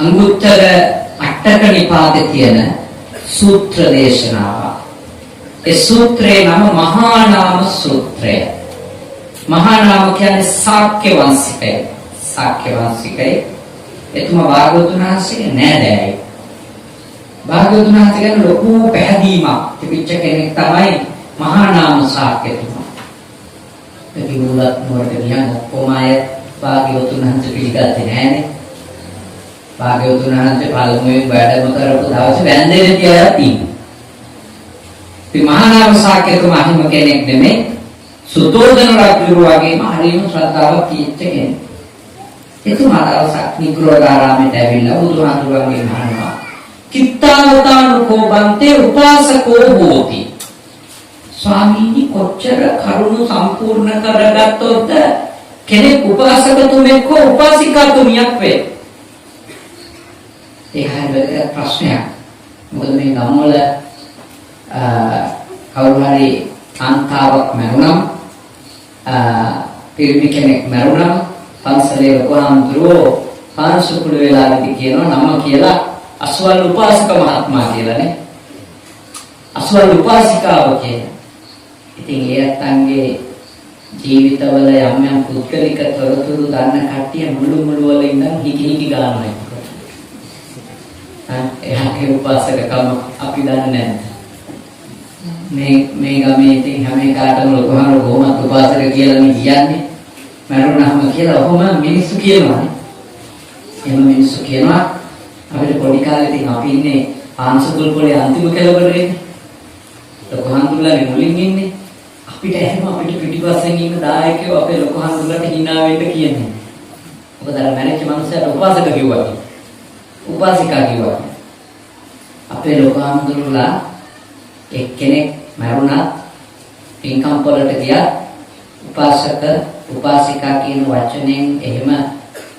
අංගුත්තර අටක නිපාතේ තියෙන සූත්‍ර දේශනාව. ඒ සූත්‍රේ නම මහා නාම සූත්‍රය. මහා නාම කියන්නේ ශාක්‍ය වංශිකය. ශාක්‍ය වංශිකය. එතුමා භාග්‍යවතුන් වහන්සේගේ නෑදෑයි. භාග්‍යවතුන් වහන්සේ ගැන ලොකු පැහැදීමක් තිබිච්ච කෙනෙක් තමයි මහා නාම ශාක්‍යතුමා. ඒ කිව්වත් මොකට ගියාම කොහොම අය භාග්‍යවතුන් වහන්සේ පිළිගත්තේ නෑනේ. භාග්‍යවතුන් වහන්සේ පළමුවෙන් වැඩම කරපු දවසේ වැන්දේ තියලා තියෙනවා. මේ මහා නාම ශාක්‍යතුමා හිම කෙනෙක් නෙමෙයි. සුතෝදන රජු වගේම හරිම ශ්‍රද්ධාවක් තියෙච්ච කෙනෙක්. එතුමා දවසක් නිග්‍රෝධාරාමයට ඇවිල්ලා බුදුහාමුදුරුවන්ගෙන් අහනවා කිත්තාවතානුකෝ බන්තේ උපාසකෝ හෝති. ස්වාමීනි කොච්චර කරුණු සම්පූර්ණ කරගත්තොත් කෙනෙක් උපාසකතුමෙක් හෝ උපාසිකාතුමියක් වේ. ඒ හැම ප්‍රශ්නයක්. මොකද මේ ගම්වල කවුරු හරි කාන්තාවක් මරුණම පිරිමි කෙනෙක් මරුණම පන්සලේ ලොකුහාමුදුරුවෝ පාංශුකුල වෙලාවේදී කියනවා නම කියලා අසවල් උපාසක මහත්මයා කියලානේ. අසවල් උපාසිකාව කියලා. ඉතින් ඒ අතන්ගේ ජීවිතවල යම් යම් පුද්ගලික තොරතුරු දන්න කට්ටිය මුළු වල ඉඳන් හිකි ගන්නවා. එයාගේ උපාසකකම අපි දන්නේ නැහැ. මේ ගමේ ඉතින් හැම එකටම ලොකුහාමුදුරුවෝ කොහොමද උපාසක කියලා කියන්නේ. මරුණාම කියලා ඔහොම මිනිස්සු කියනවානේ. එහෙම මිනිස්සු කියනවා අපිට පොඩි කාලේ ඉතින් අපි ඉන්නේ පාංශකුල් පොලේ අන්තිම කෙළවරේ. ලොකුහාමුදුරුවෝගේ මුලින් ඉන්නේ. අපිට එහෙම අපිට පිටිපස්සෙන් ඉන්න දායකයෝ අපේ ලොකුහාමුදුරුවෝට hina වෙන්න කියන්නේ. මොකද අර මැරෙච්ච මනුස්සයාට උපාසක කිව්වා. උපාසිකා කිව්වා. අපේ ලොකුහාමුදුරුවෝලා එක්කෙනෙක් මරුණා පින්කම් වලට ගියා උපාසක උපාසිකා කියන වචනෙන් එහෙම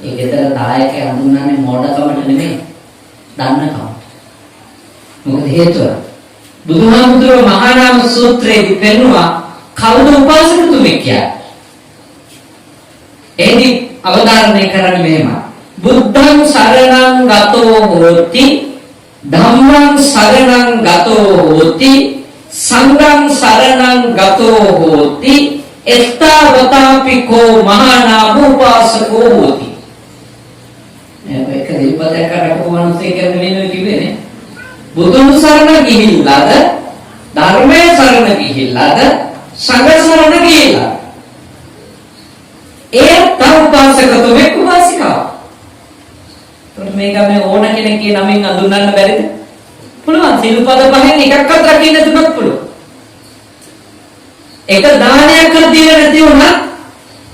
ඒ ගෙදර දායකයා හඳුන්වන්නේ මෝඩකමට නෙමෙයි දන්නකම. මොකද හේතුව බුදුහාමුදුරුවෝ මහා නාම සූත්‍රයේදී පෙන්වුවා කවුද උපාසකතුමෙක් කියලා. එහි අවධාරණය කරන්නේ මෙහෙම. බුද්ධං සරණං ගතෝ හෝති ධම්මං සරණං ගතෝ හෝති සංඝං සරණං ගතෝ හෝති එත්තාවතාපිකෝ මහා නාම උපාසකෝ හෝති. මේක දෙපදයක් කරකවනසේ කියන්නේ කිව්වේනේ. බුදුන් සරණ ගිහිල්ලාද ධර්මයේ සරණ ගිහිල්ලාද සංඝ සරණ ගිහිල්ලා ඒ තවපාසකතුමෙක් උපාසිකාව. මේක මේ ඕන කෙනෙක්ගේ නමින් අඳුන්වන්න බැරිද? පුළුවන්. සිල්පද පහෙන් එකක්වත් රකින්න තුනක් පුළුවන්. එක දානයක් කර දීලා නැති වුණා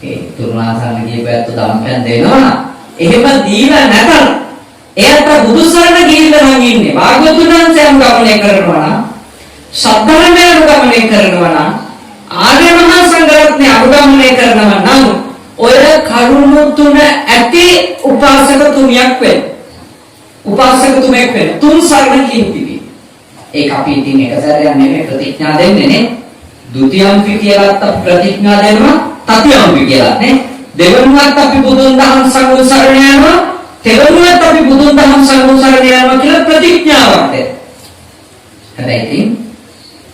ඒ තුරුණාසන්න කියපැත්ත දම්පැන් දෙනවා. එහෙම දීලා නැතනම් එයාට බුදු සරණ ගිහිල්ලා නම් ඉන්නේ. භාග්‍යවතුන් වහන්සේ අනුගමනය කරනවා නම් සද්ධර්මය අනුගමනය කරනවා නම් ආර්ය මහා සංඝරත්නය අනුගමනය කරනවා නම් ඔය කරුණු තුන ඇති උපාසකතුමියක් වෙන්න. උපාසකතුමෙක් වෙන්න. තුන් සරණ කිහිපෙවි. ඒක අපි ඉතින් එක සැරයක් නෙමෙයි ප්‍රතිඥා දෙන්නේ නේ. ဒုတိယံ කියලාත් අපි ප්‍රතිඥා දෙනවා. තතියම්පි කියලා නේ. දෙවනුවත් අපි බුදුන් දහම් සංඝ සරණ යනවා. තෙවනුවත් අපි බුදුන් දහම් සංඝ සරණ යනවා කියලා ප්‍රතිඥාවක් දෙනවා. හැබැයි ඉතින්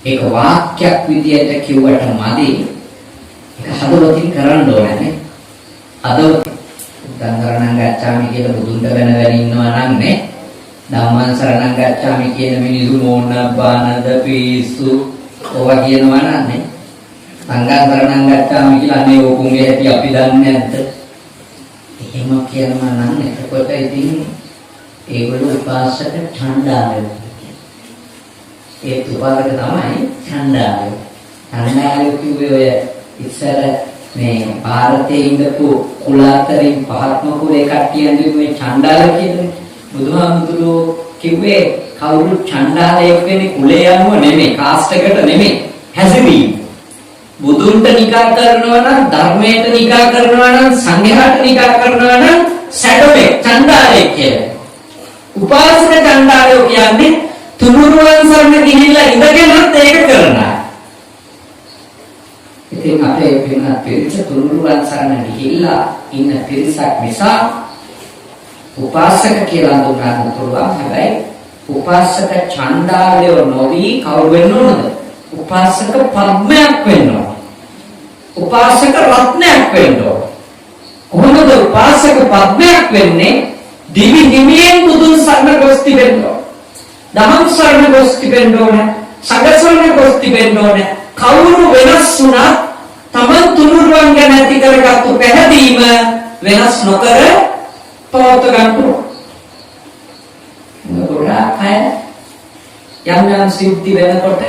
ඒක වාක්‍යයක් විදියට කිව්වට මදි. ඒක හදවතින් කරන්න ඕනේ නේ. හදවත ධම්මං ගච්ඡාමි කියලා බුදුන්ට වෙන ඉන්නවා නම් නේ. ධම්මං සරණං ගච්ඡාමි කියන මිනිසු මොන බානද පිස්සු ඔවා කියනවා නන්නේ. සංඝං සරණං ගච්ඡාමි කියලා අනේ ඕකුන්ගේ හැටි අපි දන්නේ නැද්ද? එහෙම කියනවා නම් එතකොට ඉතින් ඒගොල්ලෝ උපාසක ඡණ්ඩාලය. ඒ තුපාලක තමයි ඡණ්ඩාලය. ඡණ්ඩාලය කිව්වේ ඔය ඉස්සර මේ ಭಾರತයේ ඉඳපු කුලාතරින් පහත්ම කුලේ කට්ටියන්ගේ මේ ඡණ්ඩාල කියන්නේ බුදුහාමුදුරුවෝ කිව්වේ කවුරු ඡණ්ඩාලයක් වෙන්නේ කුලේ යනුව නෙමෙයි කාස්ට් එකට නෙමෙයි හැසිරීම. බුදුන්ට නිකා කරනවා නම් ධර්මයට නිකා කරනවා නම් සංඝයාට නිකා කරනවා නම් සැඩොලේ ඡණ්ඩාලයක් කියලා. උපාසක ඡණ්ඩාලයෝ කියන්නේ තුනුරුවන් සරණ ගිහිල්ලා ඉඳගෙනත් ඒක කරනවා. ඉතින් අපේ වෙනත් පිරිස තුනුරුවන් සරණ ගිහිල්ලා ඉන්න පිරිසක් නිසා උපාසක කියලා හඳුන්වන්න පුළුවන්. හැබැයි උපාසක ඡණ්ඩාලය නොවි කවුරු වෙන්න ඕනද? උපාසක පද්මයක් වෙන්න ඕන. උපාසක රත්නයක් වෙන්න ඕන. කොහොමද උපාසක පද්මයක් වෙන්නේ? දිවි හිමියෙන් බුදුන් සරණ ගොස් තිබෙන්න ඕන. දහම් සරණ ගොස් තිබෙන්න ඕන. සංඝ සරණ ගොස් තිබෙන්න ඕන. කවුරු වෙනස් වුණත් තමන් තුනුරුවන් ගැන ඇති කරගත්තු පැහැදීම වෙනස් නොකර පවත්ව ගන්න ඕන. ගොඩාක් අය යම් යම් සිද්ධි වෙනකොට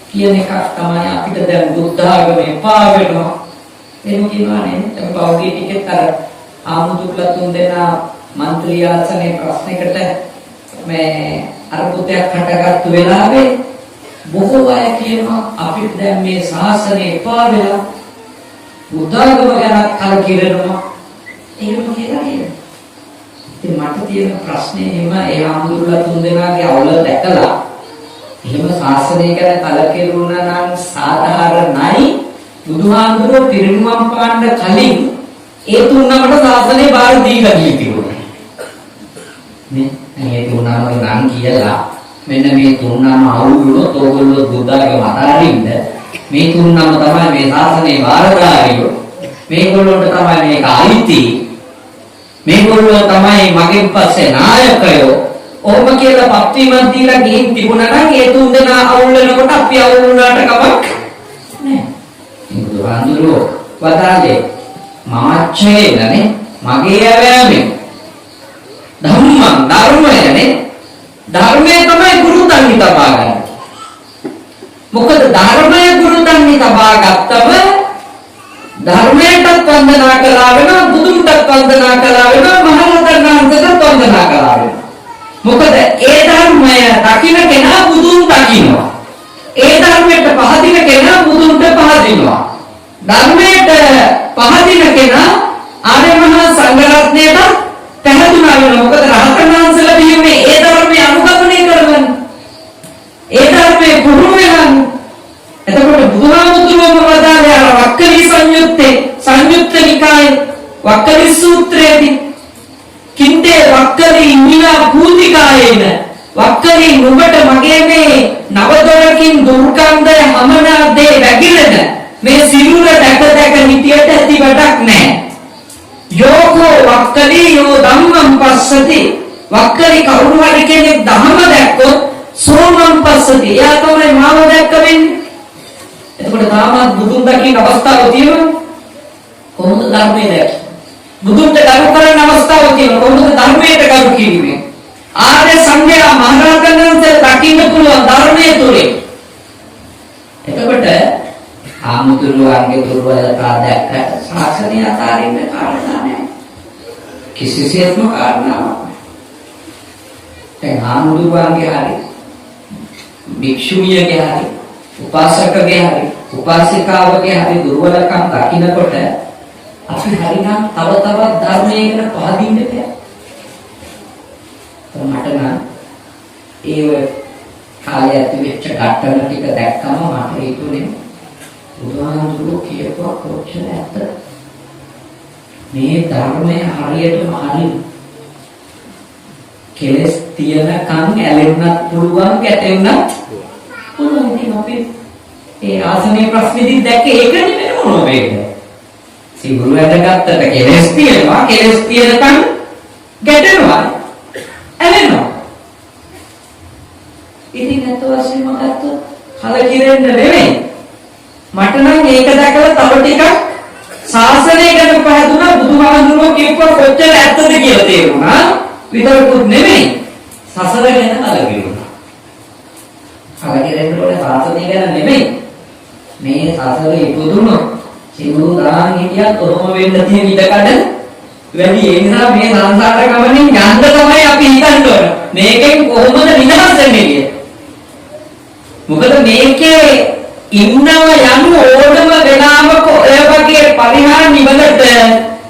කියන එකක් තමයි අපිට දැන් බුද්ධ ආගම එපා වෙනවා. එහෙම කියනවා නේද? දැන් පෞද්ගලික ටිකෙත් අර ආමුදුක්ලා තුන් දෙනා මන්ත්‍රී ආසනේ ප්‍රශ්නයකට මේ අරුතයක් හටගත්තු වෙලාවේ බොහෝ අය කියනවා අපිට දැන් මේ ශාසනය එපා වෙලා බුද්ධ ආගම ගැන කලකිරෙනවා. එහෙම කියලා කියනවා. ඉතින් මට තියෙන ප්‍රශ්නේ එහෙම ඒ ආමුදුක්ලා තුන් දෙනාගේ අවුල දැකලා එහෙම ශාසනය ගැන කලකිරුණා නම් සාධාරණයි. බුදුහාමුදුරුවෝ පිරිනුවම් පාන්න කලින් ඒ තුන්නමට ශාසනය බාර දීලා තිබුණා. නේ? මේ තුන්නම නම් කියලා මෙන්න මේ තුන්නම අවුලුනොත් ඕගොල්ලෝ බුද්ධාගම අතාරින්න මේ තුන්නම තමයි මේ ශාසනයේ බාරදාරියෝ. මේගොල්ලොන්ට තමයි මේක අයිති. මේගොල්ලෝ තමයි මගෙන් පස්සේ නායකයෝ. ඔහොම කියලා පත්වීමක් දීලා ගිහින් තිබුණා නම් ඒ තුන් දෙනා අවුල් වෙනකොට අපි අවුල් වුණාට කමක් නෑ. බුදුහාමුදුරුවෝ වදාළේ මමච්චේනනේ මගේ ඇවෑමෙන් ධම්මං ධර්මයනේ ධර්මය තමයි ගුරුතන්හි තබා ගන්න. මොකද ධර්මය ගුරුතන්හි තබා ගත්තම ධර්මයටත් වන්දනා කළා වෙනවා බුදුන්ටත් වන්දනා කළා වෙනවා මහරහතන් වහන්සේටත් වන්දනා කළා වෙනවා. මොකද ඒ ධර්මය දකින්න කෙනා බුදුන් දකින්නවා. ඒ ධර්මයට පහදින කෙනා බුදුන්ට පහදිනවා. ධර්මයට පහදින කෙනා ආර්ය මහා සංඝ රත්නයට පැහැදුනා වෙනවා. මොකද රහතන් වහන්සේලා බිහිුනේ ඒ ධර්මය අනුගමනය කරගන්න. ඒ ධර්මයේ පුහුණු වෙනන්. එතකොට බුදුහාමුදුරුවෝ වදාළේ අර වක්කලි සංයුත්ත නිකායේ වක්කලි සූත්‍රයේදී කින්තේ වක්කලි නිලා භූතිකායේන වක්කලි නුඹට මගේ මේ නවදොරකින් දුර්ගන්ධය හමනා දේ වැగిරෙන මේ සිරුර දැක දැක හිටියට ඇති වැඩක් නැහැ. යෝකෝ වක්කලි යෝ ධම්මං පස්සති වක්කලි කවුරු හරි කෙනෙක් ධම්ම දැක්කොත් සෝමං පස්සති එයා තමයි මාව දැක්ක වෙන්නේ. එතකොට තාමත් බුදුන් දකින්න අවස්ථාවක් තියෙනවා. කොහොමද ධර්මයේ දැක්කේ? බුදුන්ට කරු කරන අවස්ථාවක් තියෙනවා. කොහොමද ධර්මයට කරු කිරීමේ? ආර්ය සංඝයා මහරහතන් වහන්සේ දකින්න පුළුවන් ධර්මයේ තුලින්. එතකොට ආමුදුරුවන්ගේ දුර්වලතා දැක්ක ශාසනය අතාරින්න කාරණා නැහැ. කිසිසේත්ම කාරණාවක් නැහැ. දැන් ආමුදුරුවන්ගේ හරි භික්ෂුණියගේ හරි උපාසකගේ හරි උපාසිකාවගේ හරි දුර්වලකම් දකින්නකොට අපි හරිනම් තව තවත් ධර්මයකට පහදින්න බෑ. මට නම් ඒ කාලේ ඇති වෙච්ච ඝට්ටන ටික දැක්කම මට හිතුනේ බුදුහාමුදුරුවෝ කියපුවා කොච්චර ඇත්තද මේ ධර්මයේ හරියටම හරි කෙලස් තියනකම් ඇලෙන්නත් පුළුවන් ගැටෙන්නත් පුළුවන්. ඉතින් අපි ඒ ආසනේ ප්‍රශ්නේදී දැක්කේ ඒක නෙමෙයි මොනවා වෙන්නේ. සිගුරු වැඩගත්තට කෙලස් තියෙනවා කෙලස් තියනකම් ගැටෙනවා ඇලෙනවා. ඉතින් අත වශයෙන්ම ගත්තොත් කලකිරෙන්න නෙමෙයි. මට නම් ඒක දැකලා තව ටිකක් ශාසනය ගැන පහදුනා බුදුහාමුදුරුවෝ කියපුවා කොච්චර ඇත්තද කියලා තේරුණා. විතරකුත් නෙමෙයි සසර ගැන කලකිරුණා. කලකිරෙන්න ඕනේ ශාසනය ගැන නෙමෙයි. මේ සසර ඉපදුනොත් සිවුරු දාන් හිටියත් කොහොම වෙන්න තියෙන ඉඩකඩ වැඩි. ඒ නිසා මේ සංසාර ගමනින් යන්න තමයි අපි හිතන්න ඕන. මේකෙන් කොහොමද නිදහස් වෙන්නේ කියලා. මොකද මේකේ ඉන්නව යනු ඕනම වෙලාවක ඔය වගේ පරිහානි වලට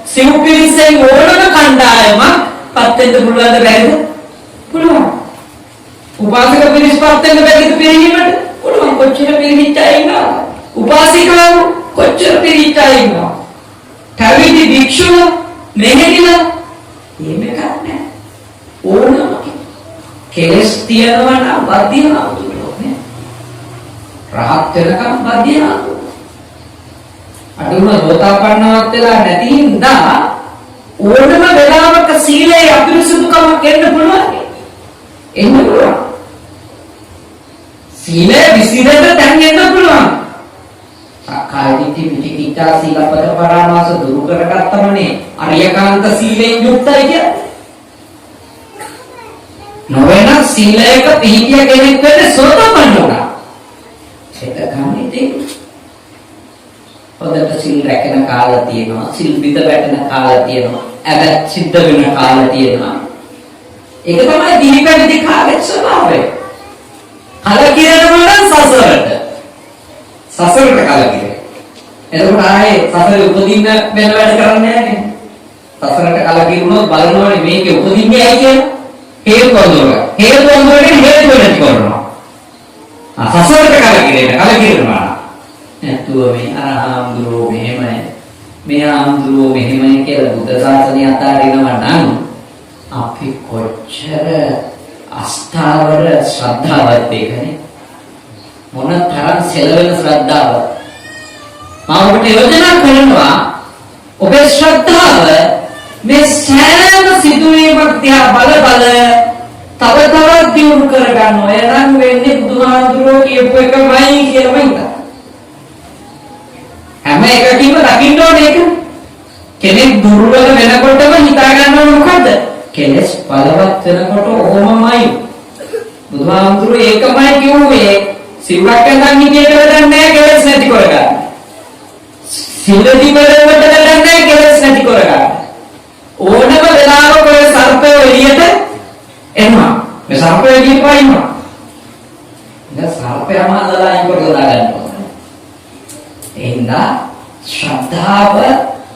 සිව්පිරිසෙන් ඕනම කණ්ඩායමක් පත් වෙන්න පුළුවන්ද බැරිද? පුළුවන්. උපාසක පිරිස් පත් වෙන්න බැරිද පිරිහීමට? පුළුවන්. කොච්චර පිරිහිච්චා ඉන්නවා. උපාසිකාව කොච්චර පිරිහිච්චා ඉන්නවා. කවිදි භික්ෂුව මෙහෙදිලා එහෙම එකක් නැහැ. ඕනම කෙලස් තියනවා නම් බද්ධියනවා නේ. රහත් වෙනකම් බද්ධියනවා. අදුම රෝතාපන්නවත් වෙලා නැති හින්දා ඕනම වෙලාවක සීලේ අපිරිසුදුකමක් එන්න පුළුවන්. එන්න පුළුවන්. සීලේ විසිරෙන්න තැන් එන්න පුළුවන්. සක්කාය දිට්ඨි විචිකිච්ඡා සීලපද පරාමාස දුරු කරගත්තමනේ අරියකාන්ත සීලෙන් යුක්තයි කියන්නේ. නොවන සීලයක පිහිටිය කෙනෙක් වෙන්නේ සෝතපන්න උනා. ඒක තමයි තියෙන්නේ. හොඳට සිල් රැකෙන කාලය තියෙනවා, සිල් පිට වැටෙන කාලය තියෙනවා, ඇබැත් සිද්ධ වෙන කාලය තියෙනවා. ඒක තමයි දීපැවිදි කාලේ ස්වභාවය. කලකිරෙනවා නම් සසරට කලකිරේ. එතකොට ආයේ සසරේ උපදින්න වෙන වැඩ කරන්නේ නැහැ නේ. සසරට කලකිරුණොත් බලනෝනේ මේකේ උපදින්නේ ඇයි කියලා. හේතු වලට හේතු නැති කරනවා. සසරට කලකිරෙනවා. නැතුව මේ ආම්දුරෝ මෙහෙමයි. මේ ආම්දුරෝ මෙහෙමයි කියලා බුද්ධ ශාසනය අතාරිනවා නම් අපි කොච්චර අස්ථාවර ශ්‍රද්ධාවත් ඒකනේ. මොන තරම් සෙලවෙන ශ්‍රද්ධාව. මම ඔබට යෝජනා කරනවා ඔබේ ශ්‍රද්ධාව මේ සෑම සිදුවීමක් දිහා බල තව තවත් දියුණු කරගන්න ඔය නම් වෙන්නේ බුදුහාමුදුරුවෝ කියපු එකමයි කියලාම හිතා. හැම එකකින්ම දකින්න ඕනේ ඒක. කෙනෙක් දුර්වල වෙනකොටම හිතා ගන්නව මොකද්ද? කෙලස් බලවත් වෙනකොට ඕමමයි. බුදුහාමුදුරුවෝ ඒකමයි කිව්වේ. සිවුරක් අඳන් හිටියට වැඩක් නැහැ කෙලස් නැති කරගන්න. සිල්ලදි වලට වැඩක් නැහැ කෙලස් නැති කරගන්න. ඕනම වෙලාවක ඔය සර්පය එළියට එනවා. මේ සර්පය එළියට වයින්නවා. ඉතින් සර්පයම අල්ලලා අයින් කරලා දාගන්නවා. එහෙනම් ශ්‍රද්ධාව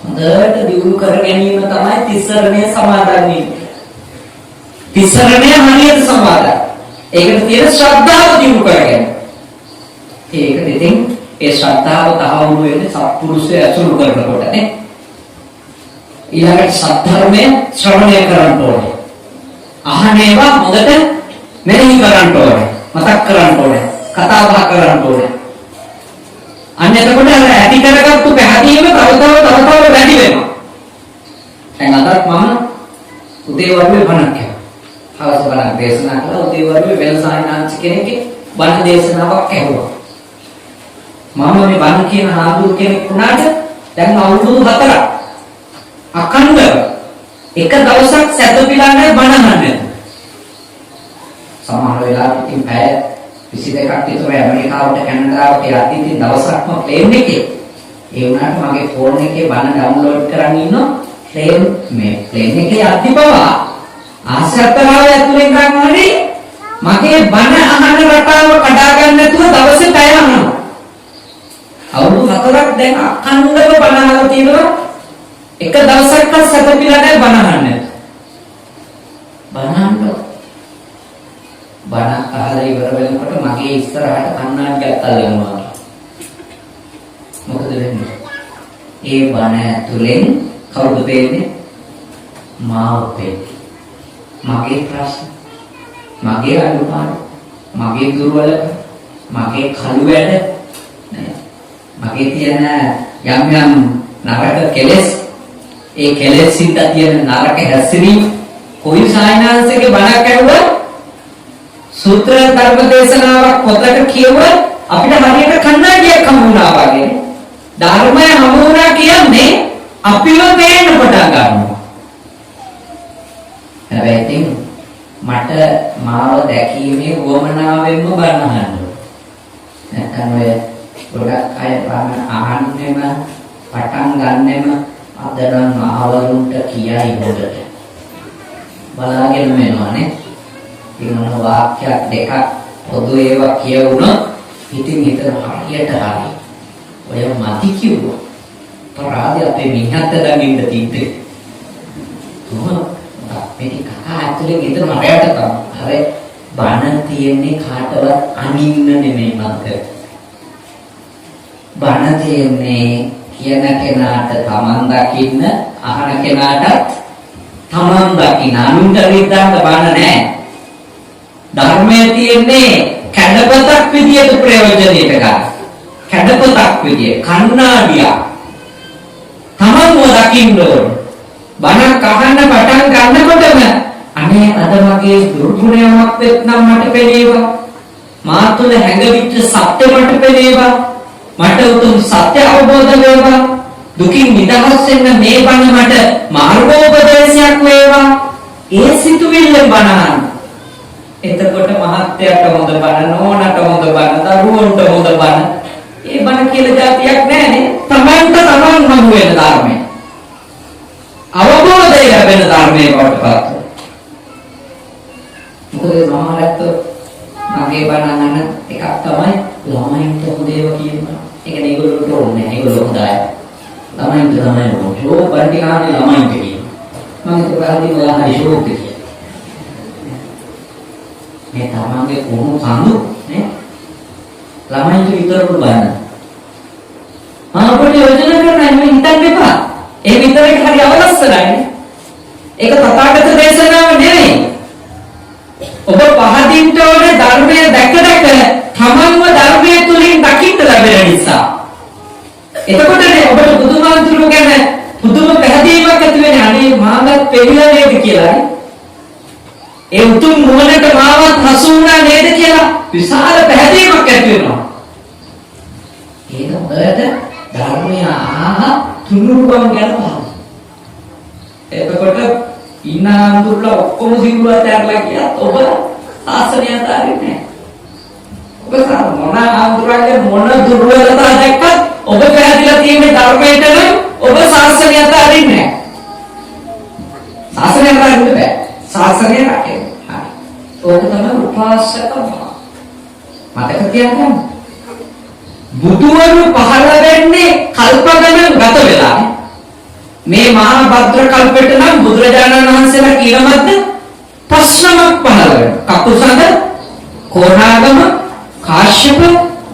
හොඳට දියුණු කර ගැනීම තමයි තිසරණය සමාදන් වෙන්නේ. තිසරණය හරියට සමාදන්. ඒකට තියෙන ශ්‍රද්ධාව දියුණු කරගන්න. ඒකට ඉතින් ඒ ශ්‍රද්ධාව තහවුරු වෙන්නේ සත්පුරුෂය ඇසුරු කරනකොට නේ. ඊළඟට සත්‍යධර්මයේ ශ්‍රවණය කරන්න ඕනේ. අහනේවා හොඳට මෙනෙහි කරන්න ඕනේ. මතක් කරන්න ඕනේ. කතා බහ කරන්න ඕනේ. අන්න එතකොට අර ඇති කරගත්තු පැහැදීම තව වැඩි වෙනවා. දැන් අදත් මම උදේ වරුවේ බණක් කියනවා. හවස බණක් දේශනා කළා. උදේ වරුවේ වෙනසායනාංශ කෙනෙක්ගේ බණ දේශනාවක් ඇහුවා. මම මේ බණ කියන ආදුර කෙනෙක් වුණාට දැන් අවුරුදු 4ක් අඛණ්ඩව එක දවසක් සැතපීලා නැහැ බණ අහන්නේ. සමහර වෙලාවට ඉතින් පැය 22ක් විතර ඇමරිකාවට කැනඩාවට යද්දී ඉතින් දවසක්ම ප්ලේන් එකේ ඒ වුණාට මගේ ෆෝන් එකේ බණ ඩවුන්ලෝඩ් කරන් ඉන්නවා ප්ලේන් එකේ යද්දී පවා ආශ්‍රතතාවය ඇතුලෙන් ගන්නවනේ මගේ බණ අහන රටාව කඩා ගන්න නැතුව දවසේ පැය අහනවා. අවුරුදු 4ක් දැන් අඛණ්ඩව බණ අහලා තියෙනවා. එක දවසක්වත් සැතපීලා නැහැ බණ අහන්නේ. බණ අහලා ඉවර වෙනකොට මගේ ඉස්සරහට කන්නාඩියක් අල්ලනවා. මොකද වෙන්නේ? ඒ බණ ඇතුලෙන් කවුද පේන්නේ? මාව පේන්නේ. මගේ ප්‍රශ්න, මගේ අඩුපාඩු, මගේ දුර්වලකම්, මගේ කළු වැඩ, මගේ තියෙන යම් නරක කෙලෙස්, ඒ කෙලෙස් සිත තියෙන නරක හැසිරීම කොයි සායනාංශයේ බණක් ඇහුවා සූත්‍ර ධර්ම දේශනාවක් පොතක කියුවා අපිට හරියට කන්නඩියක් හමු වුණා වගේ. ධර්මය හමු වුණා කියන්නේ අපිව පේන්න පටන් ගන්නවා. හැබැයි ඉතින් මට මාව දැකීමේ වමනාවෙන්ම බණ අහන්න. නැත්නම් ඔය ගොඩක් අය බණ අහන්නෙම පටන් ගන්නෙම අද නම් ආවරුන්ට කියයි හොදට. බලාගෙන වෙනවනේ. ඉතින් වාක්‍යයක් දෙකක් පොදු ඒවා කියවුණොත් ඉතින් හිතන හරියට හරි. ඔය මති කිව්වා. පරාදේ අපේ මිනිහත් දඟින්න තිබ්බේ. කොහොමද අපේ කකා ඇතුලේ ගෙදර මරයට තමයි. අර බණ තියෙන්නේ කාටවත් අනින්න නෙමෙයි මන්ද. බණ තියෙන්නේ කියන කෙනාට තමන් දකින්න අහන කෙනාටත් තමන් දකින්න අනුන්ට රිද්දන්න බන නැහැ. ධර්මයේ තියෙන්නේ කැඩපතක් විදියට ප්‍රයෝජනෙට ගන්න. කැඩපතක් විදිය කණ්ණාඩියක්. තමන්ව දකින්න ඕන. බණක් අහන්න පටන් ගන්නකොටම අනේ අද වගේ දුර්ගුණයක් වෙත්නම් මට පෙනේවා. මා තුළ හැඟවිච්ච සත්‍ය මට පෙනේවා. මට උතුම් සත්‍ය අවබෝධ වේවා. දුකින් නිදහස් වෙන්න මේ බණ මට මාර්ගෝපදේශයක් වේවා. ඒ සිතුවිල්ලෙන් බණහන්. එතකොට මහත්යට හොඳ බණ, නෝනට හොඳ බණ, දරුවන්ට හොඳ බණ. ඒ බණ කියලා જાතියක් නැහැනේ. තමන්ට තමන් හමු වෙන ධර්මය. අවබෝධය ලැබෙන ධර්මයේ බවට පත් වෙනවා. මොකද සමහරත් මගේ බණ අහන එකක් තමයි ළමයින්ට හොඳ ඒවා කියනවා. ඒ කියන්නේ ඒගොල්ලෝට ඕනේ නැහැ. ඒගොල්ලෝ හොඳයි. ළමයින්ට තමයි ඕනේ. ෂෝක් පරිදි කාන්නේ ළමයින්ට කියනවා. මම ඒක පරිදි ඔයා හරි ෂෝක් කියනවා. මේ තමන්ගේ කොහොම සම්දු නේ? ළමයින්ට විතරට බලන්න. අපිට යෝජනා කරන්න මේ හිතන්න එපා. ඒ විතරේ හරි අවශ්‍යයි. ඒක තථාගත දේශනාව නෙවෙයි. ඔබ පහදින්න ඕනේ ධර්මයේ දැක තමන්ව ධර්මයේ තුලින් දකින්න ලැබෙන නිසා. එතකොටනේ ඔබට බුදුමාන්තුරු ගැන පුදුම පැහැදීමක් ඇති වෙන්නේ. අනේ මාගත් පෙරිලා නේද කියලා. ඒ උතුම් නුවණට මාවත් හසු වුණා නේද කියලා විශාල පැහැදීමක් ඇති වෙනවා. ඒක මොකද? ධර්මය තුනුරුවන් ගැන බලන්න. එතකොට ඉන්න අඳුරලා ඔක්කොම සිවුර අතහැරලා ගියත් ඔබ ආසනය අතාරින්නේ නැහැ. ඔබ මොන අඳුරගේ මොන දුර්වලතා දැක්කත් ඔබ පැහැදිලා තියෙන ධර්මයට නම් ඔබ ශාසනය අතාරින්නේ නැහැ. ශාසනය අතාරින්න බෑ. ශාසනය රැකෙන්න. හරි. ඕක තමයි උපාසකම. මතක තියාගන්න. බුදුවරු පහළ වෙන්නේ කල්ප ගණන් ගත වෙලා. මේ මහා භද්‍ර කල්පෙට නම් බුදුරජාණන් වහන්සේලා කියනමත් ප්‍රශ්නමක් පහළ වෙනවා. කකුසඳ, කොණාගම, කාශ්‍යප,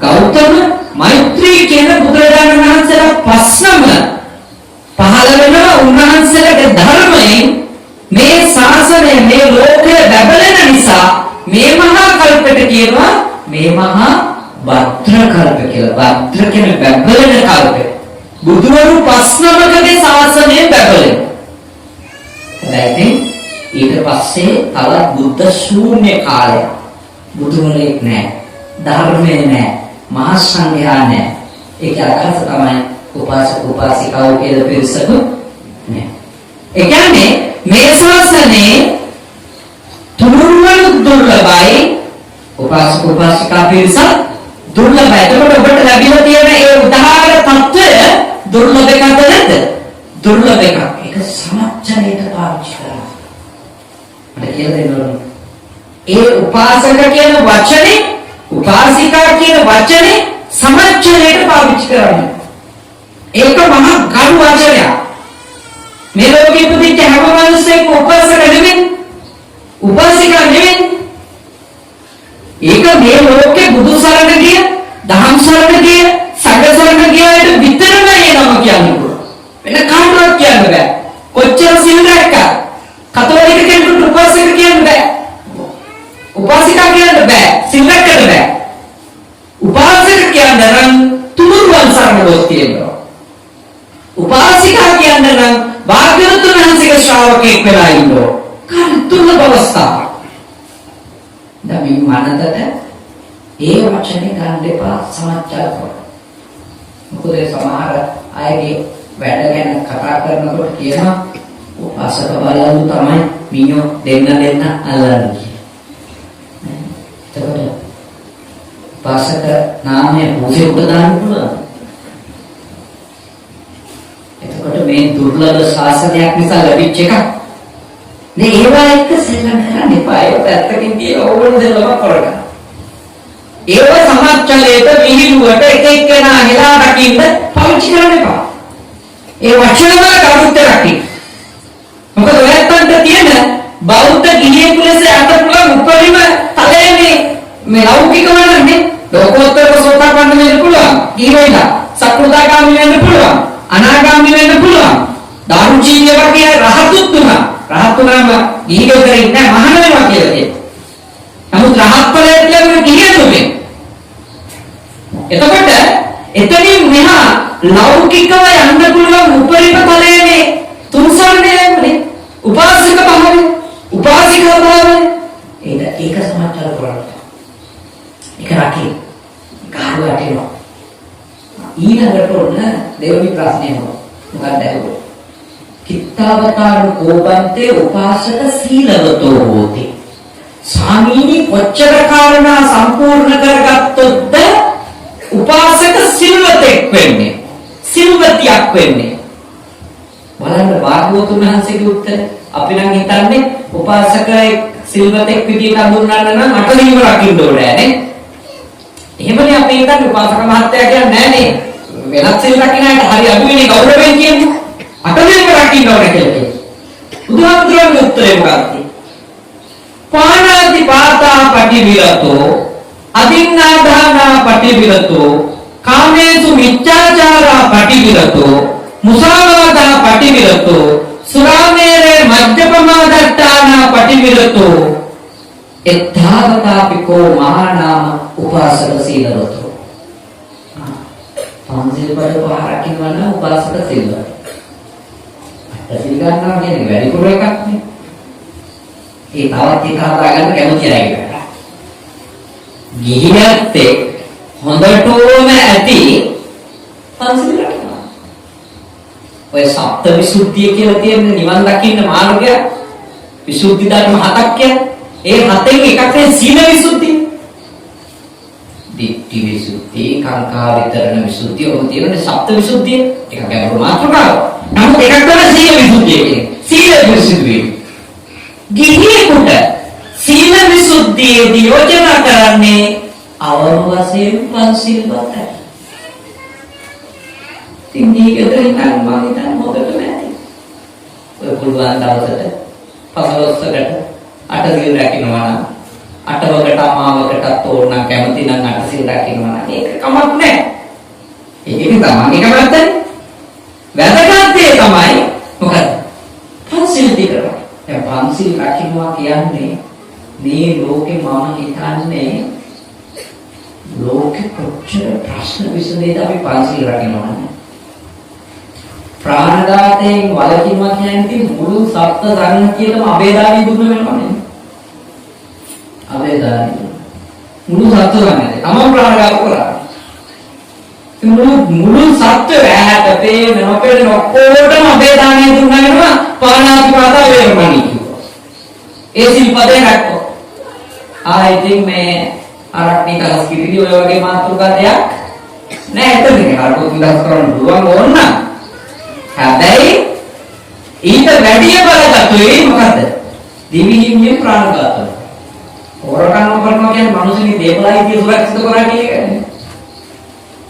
ගෞතම, මෛත්‍රී කියන බුදුරජාණන් වහන්සේලා ප්‍රශ්නම පහළ වෙනවා. උන්වහන්සේලාගේ ධර්මයෙන් මේ ශාසනය මේ ලෝකය බැබලෙන නිසා මේ මහා කල්පෙට කියනවා මේ මහා භද්‍ර කල්ප කියලා. භද්‍ර කියන්නේ බැබලෙන කල්පය. බුදුවරු ප්‍රශ්නමකගේ ශාසනය බැබලෙන. දැන් ඊට පස්සේ තවත් බුද්ධ ශූන්‍ය කාලයක්. බුදුවරයෙක් නැහැ. ධර්මයේ නැහැ. මහා සංඝයා නැහැ. ඒක අදහස තමයි උපාසක උපාසිකාවෝ කියලා පිරිසක නැහැ. ඒ කියන්නේ මේ ශාසනයේ තුනුරුවන් දුර්ලභයි. උපාසක උපාසිකා පිරිස දුර්ලභයි. ඒකට ඔබට ලැබිලා තියෙන ඒ උදාහර තත්ත්වය දුර්ලභ එකක්ද නැද්ද? දුර්ලභ එකක්. ඒක සමච්චලයට පාවිච්චි කරනවා. මට කියලා දෙන්න ඕනේ. ඒ උපාසක කියන වචනේ, උපාසිකා කියන වචනේ සමච්චලයට පාවිච්චි කරනවා. ඒක මහා ගරු වචනයක්. මේ ලෝකෙ ඉපදිච්ච හැම මිනිස්සෙක් උපාසක නෙවෙයි. උපාසිකා නෙවෙයි. ඒක මේ ලෝකේ බුදු සරණ ගිය, දහම් සරණ ගිය, සංඝ සරණ ගියට විතරමයි එනම කියන්නේ පුළුවන්. වෙන කාටවත් කියන්න බෑ. කොච්චර සිල් රැක්කා කතෝලික කෙනෙකුට උපාසක කියන්න බෑ. උපාසිකා කියන්න බෑ. සිල් රැක්කද බෑ. උපාසක කියන්න නම් තුනුරුවන් සරණ ගොස් තියෙනවා. උපාසිකා කියන්න නම් භාග්‍යවතුන් වහන්සේගේ ශ්‍රාවකෙක් වෙලා ඉන්න ඕන. දුර්ලභ අවස්ථාවක්. දැන් මේ මනදට ඒ වචනේ ගන්න එපා සමච්චල කොට. මොකද සමහර අයගේ වැඩ ගැන කතා කරනකොට කියනවා උපාසක බලයන් තමයි මිනිෝ දෙන්න අල්ලන්නේ. එතකොට උපාසක නාමය පොතේ උඩ දාන්න පුළුවන්. එතකොට මේ දුර්ලභ ශාසනයක් නිසා ලැබිච්ච එකක්. නේ ඒවා එක්ක සෙල්ලම් කරන්න එපා. ඒක පැත්තකින් තියලා ඕන දෙලම කරගන්න. ඒව සමච්චලයට විහිළුවට එක එක්කෙනා හෙලා රකින්න පාවිච්චි කරන්න එපා. ඒ වචන වල කරුත් රකින්න. මොකද ඔයත්තන්ට තියෙන බෞද්ධ ගිහියෙකු ලෙස අත පුළුවන් උපරිම තලයේ මේ ලෞකික වලන්නේ ලෝකෝත්තර සෝතාපන්න වෙන්න පුළුවන්. ඊවෙලා සකෘදාගාමී වෙන්න පුළුවන්. අනාගාමී වෙන්න පුළුවන්. දාරුචීය වගේ රහතුත් තුනා. රහත් වුණාම ගිහිගෙදර ඉන්න මහාන වෙනවා කියලා කියනවා. නමුත් රහත් ඵලයට ලැබෙන ගිහියතුනේ. එතකොට එතනින් මෙහා ලෞකිකව යන්න පුළුවන් උපරිම ඵලයනේ තුන්සරණයනේ. උපාසක භාවය, උපාසිකා භාවය. ඒක සමාචාර කරන්නේ. ඒක රාකේ. කාර්යය අටේනවා. ඊළඟට ඔන්න දෙවෙනි ප්‍රශ්නේ මොකක්ද ඇහුවේ? කිත්තාවතාන කෝපන්තේ උපාසක සීලවතෝ හෝති. ස්වාමීනි කොච්චර කාරණා සම්පූර්ණ කරගත්තොත්ද උපාසක සිල්වතෙක් වෙන්නේ, සිල්වතියක් වෙන්නේ. බලන්න භාග්‍යවතුන් වහන්සේගේ උත්තරය. අපි නම් හිතන්නේ උපාසකයෙක් සිල්වතෙක් විදිහට හඳුන්වන්න නම් අටලීම රකින්න ඕනේ නේ. එහෙමනේ අපි හිතන්නේ උපාසක මහත්තයා කියන්නේ නෑනේ. වෙනත් සිල් රකින්න අයට හරි අඩුවෙනේ ගෞරවයෙන් කියන්නේ. අටලීම රකින්න ඕනේ කියලා. බුදුහාමුදුරන්ගේ උත්තරේ මොකක්ද? පාණාති පාතා පටිවිරතෝ අදින්නාදානා පටිවිරතෝ කාමේසු මිච්ඡාචාරා පටිවිරතෝ මුසාවාදා පටිවිරතෝ සුරාමේරේ මජ්ජපමාදට්ඨානා පටිවිරතෝ එත්තාවතාපිකෝ මහානාම උපාසක සීලවතෝ. පංචිල් බඩ පහරකින් වන උපාසක සීලවතෝ. අටසිල් ගන්නවා කියන්නේ වැඩිපුර එකක් නේ. ඒ තවත් එක හදාගන්න කැමති අය ඉන්නවා. ගිහියත් හොඳටම ඇති පංචිල් රකින්නවා. ඔය සප්ත විසුද්ධිය කියලා තියෙන නිවන් දකින්න මාර්ගය විසුද්ධි ධර්ම හතක් කියන්නේ. ඒ හතෙන් එකක් නේ සීල විසුද්ධිය. දිට්ඨි විසුද්ධි, කාංකා විතරණ විසුද්ධිය, ඔය තියෙන සප්ත විසුද්ධිය. එක ගැඹුරු මාතෘකාවක්. නමුත් එකක් තමයි සීල විසුද්ධිය කියන්නේ. සීල විසුද්ධිය. ගිහියෙකුට සීල විසුද්ධියේදී යෝජනා කරන්නේ අවම වශයෙන් පංචශීලවතයි. තින්දී ගෙදරින් නම් මම හිතන්නේ මොකටද නැති. ඔය පුළුවන් දවසට 15කට අටසිල් රැකිනවා නම් අටවකට අමාවකටත් ඕනනම් කැමති නම් අටසිල් රැකිනවා නම් ඒක කමක් නැහැ. ඒකේ තමයි කමක් වැදගත් දේ තමයි මොකද? පංචශීල දිකරනවා. දැන් පංචශීල රැකිනවා කියන්නේ මේ ලෝකේ මම හිතන්නේ ලෝකෙ කොච්චර ප්‍රශ්න විසඳේද අපි පංචශීල රැකිනවා නම්. ප්‍රාණඝාතයෙන් වළකිනවා කියන්නේ මුළු සත්ත්ව සංහතියටම අබේදානි දුන්න වෙනවනේ. අබේදානි. මුළු සත්ත්ව සංහතිය. තමන් ප්‍රාණඝාත කරා. මුළු සත්ත්ව රැහැට පේන නොපෙනෙන ඔක්කොටම අබේදානි දුන්න වෙනවා පාණාතිපාතා වේරමණී කියනවා. ඒ සිල්පදේ රැක්කෝ. ඉතින් මේ ආරක්ෂණික කලස්කිරිලි ඔය වගේ මාතෘකා දෙයක් නෑ එතනදී. කාටවත් විලාස කරන්න පුළුවන් ඕන නම් හැබැයි ඊට වැඩිය බලගතුයි මොකද්ද? දිවිහිමියෙන් ප්‍රාණඝාතය. හොරකම් කරනවා කියන්නේ මිනිස්සුන්ගේ දේපලයිතිය සුරක්ෂිත කරා කියන්නේ.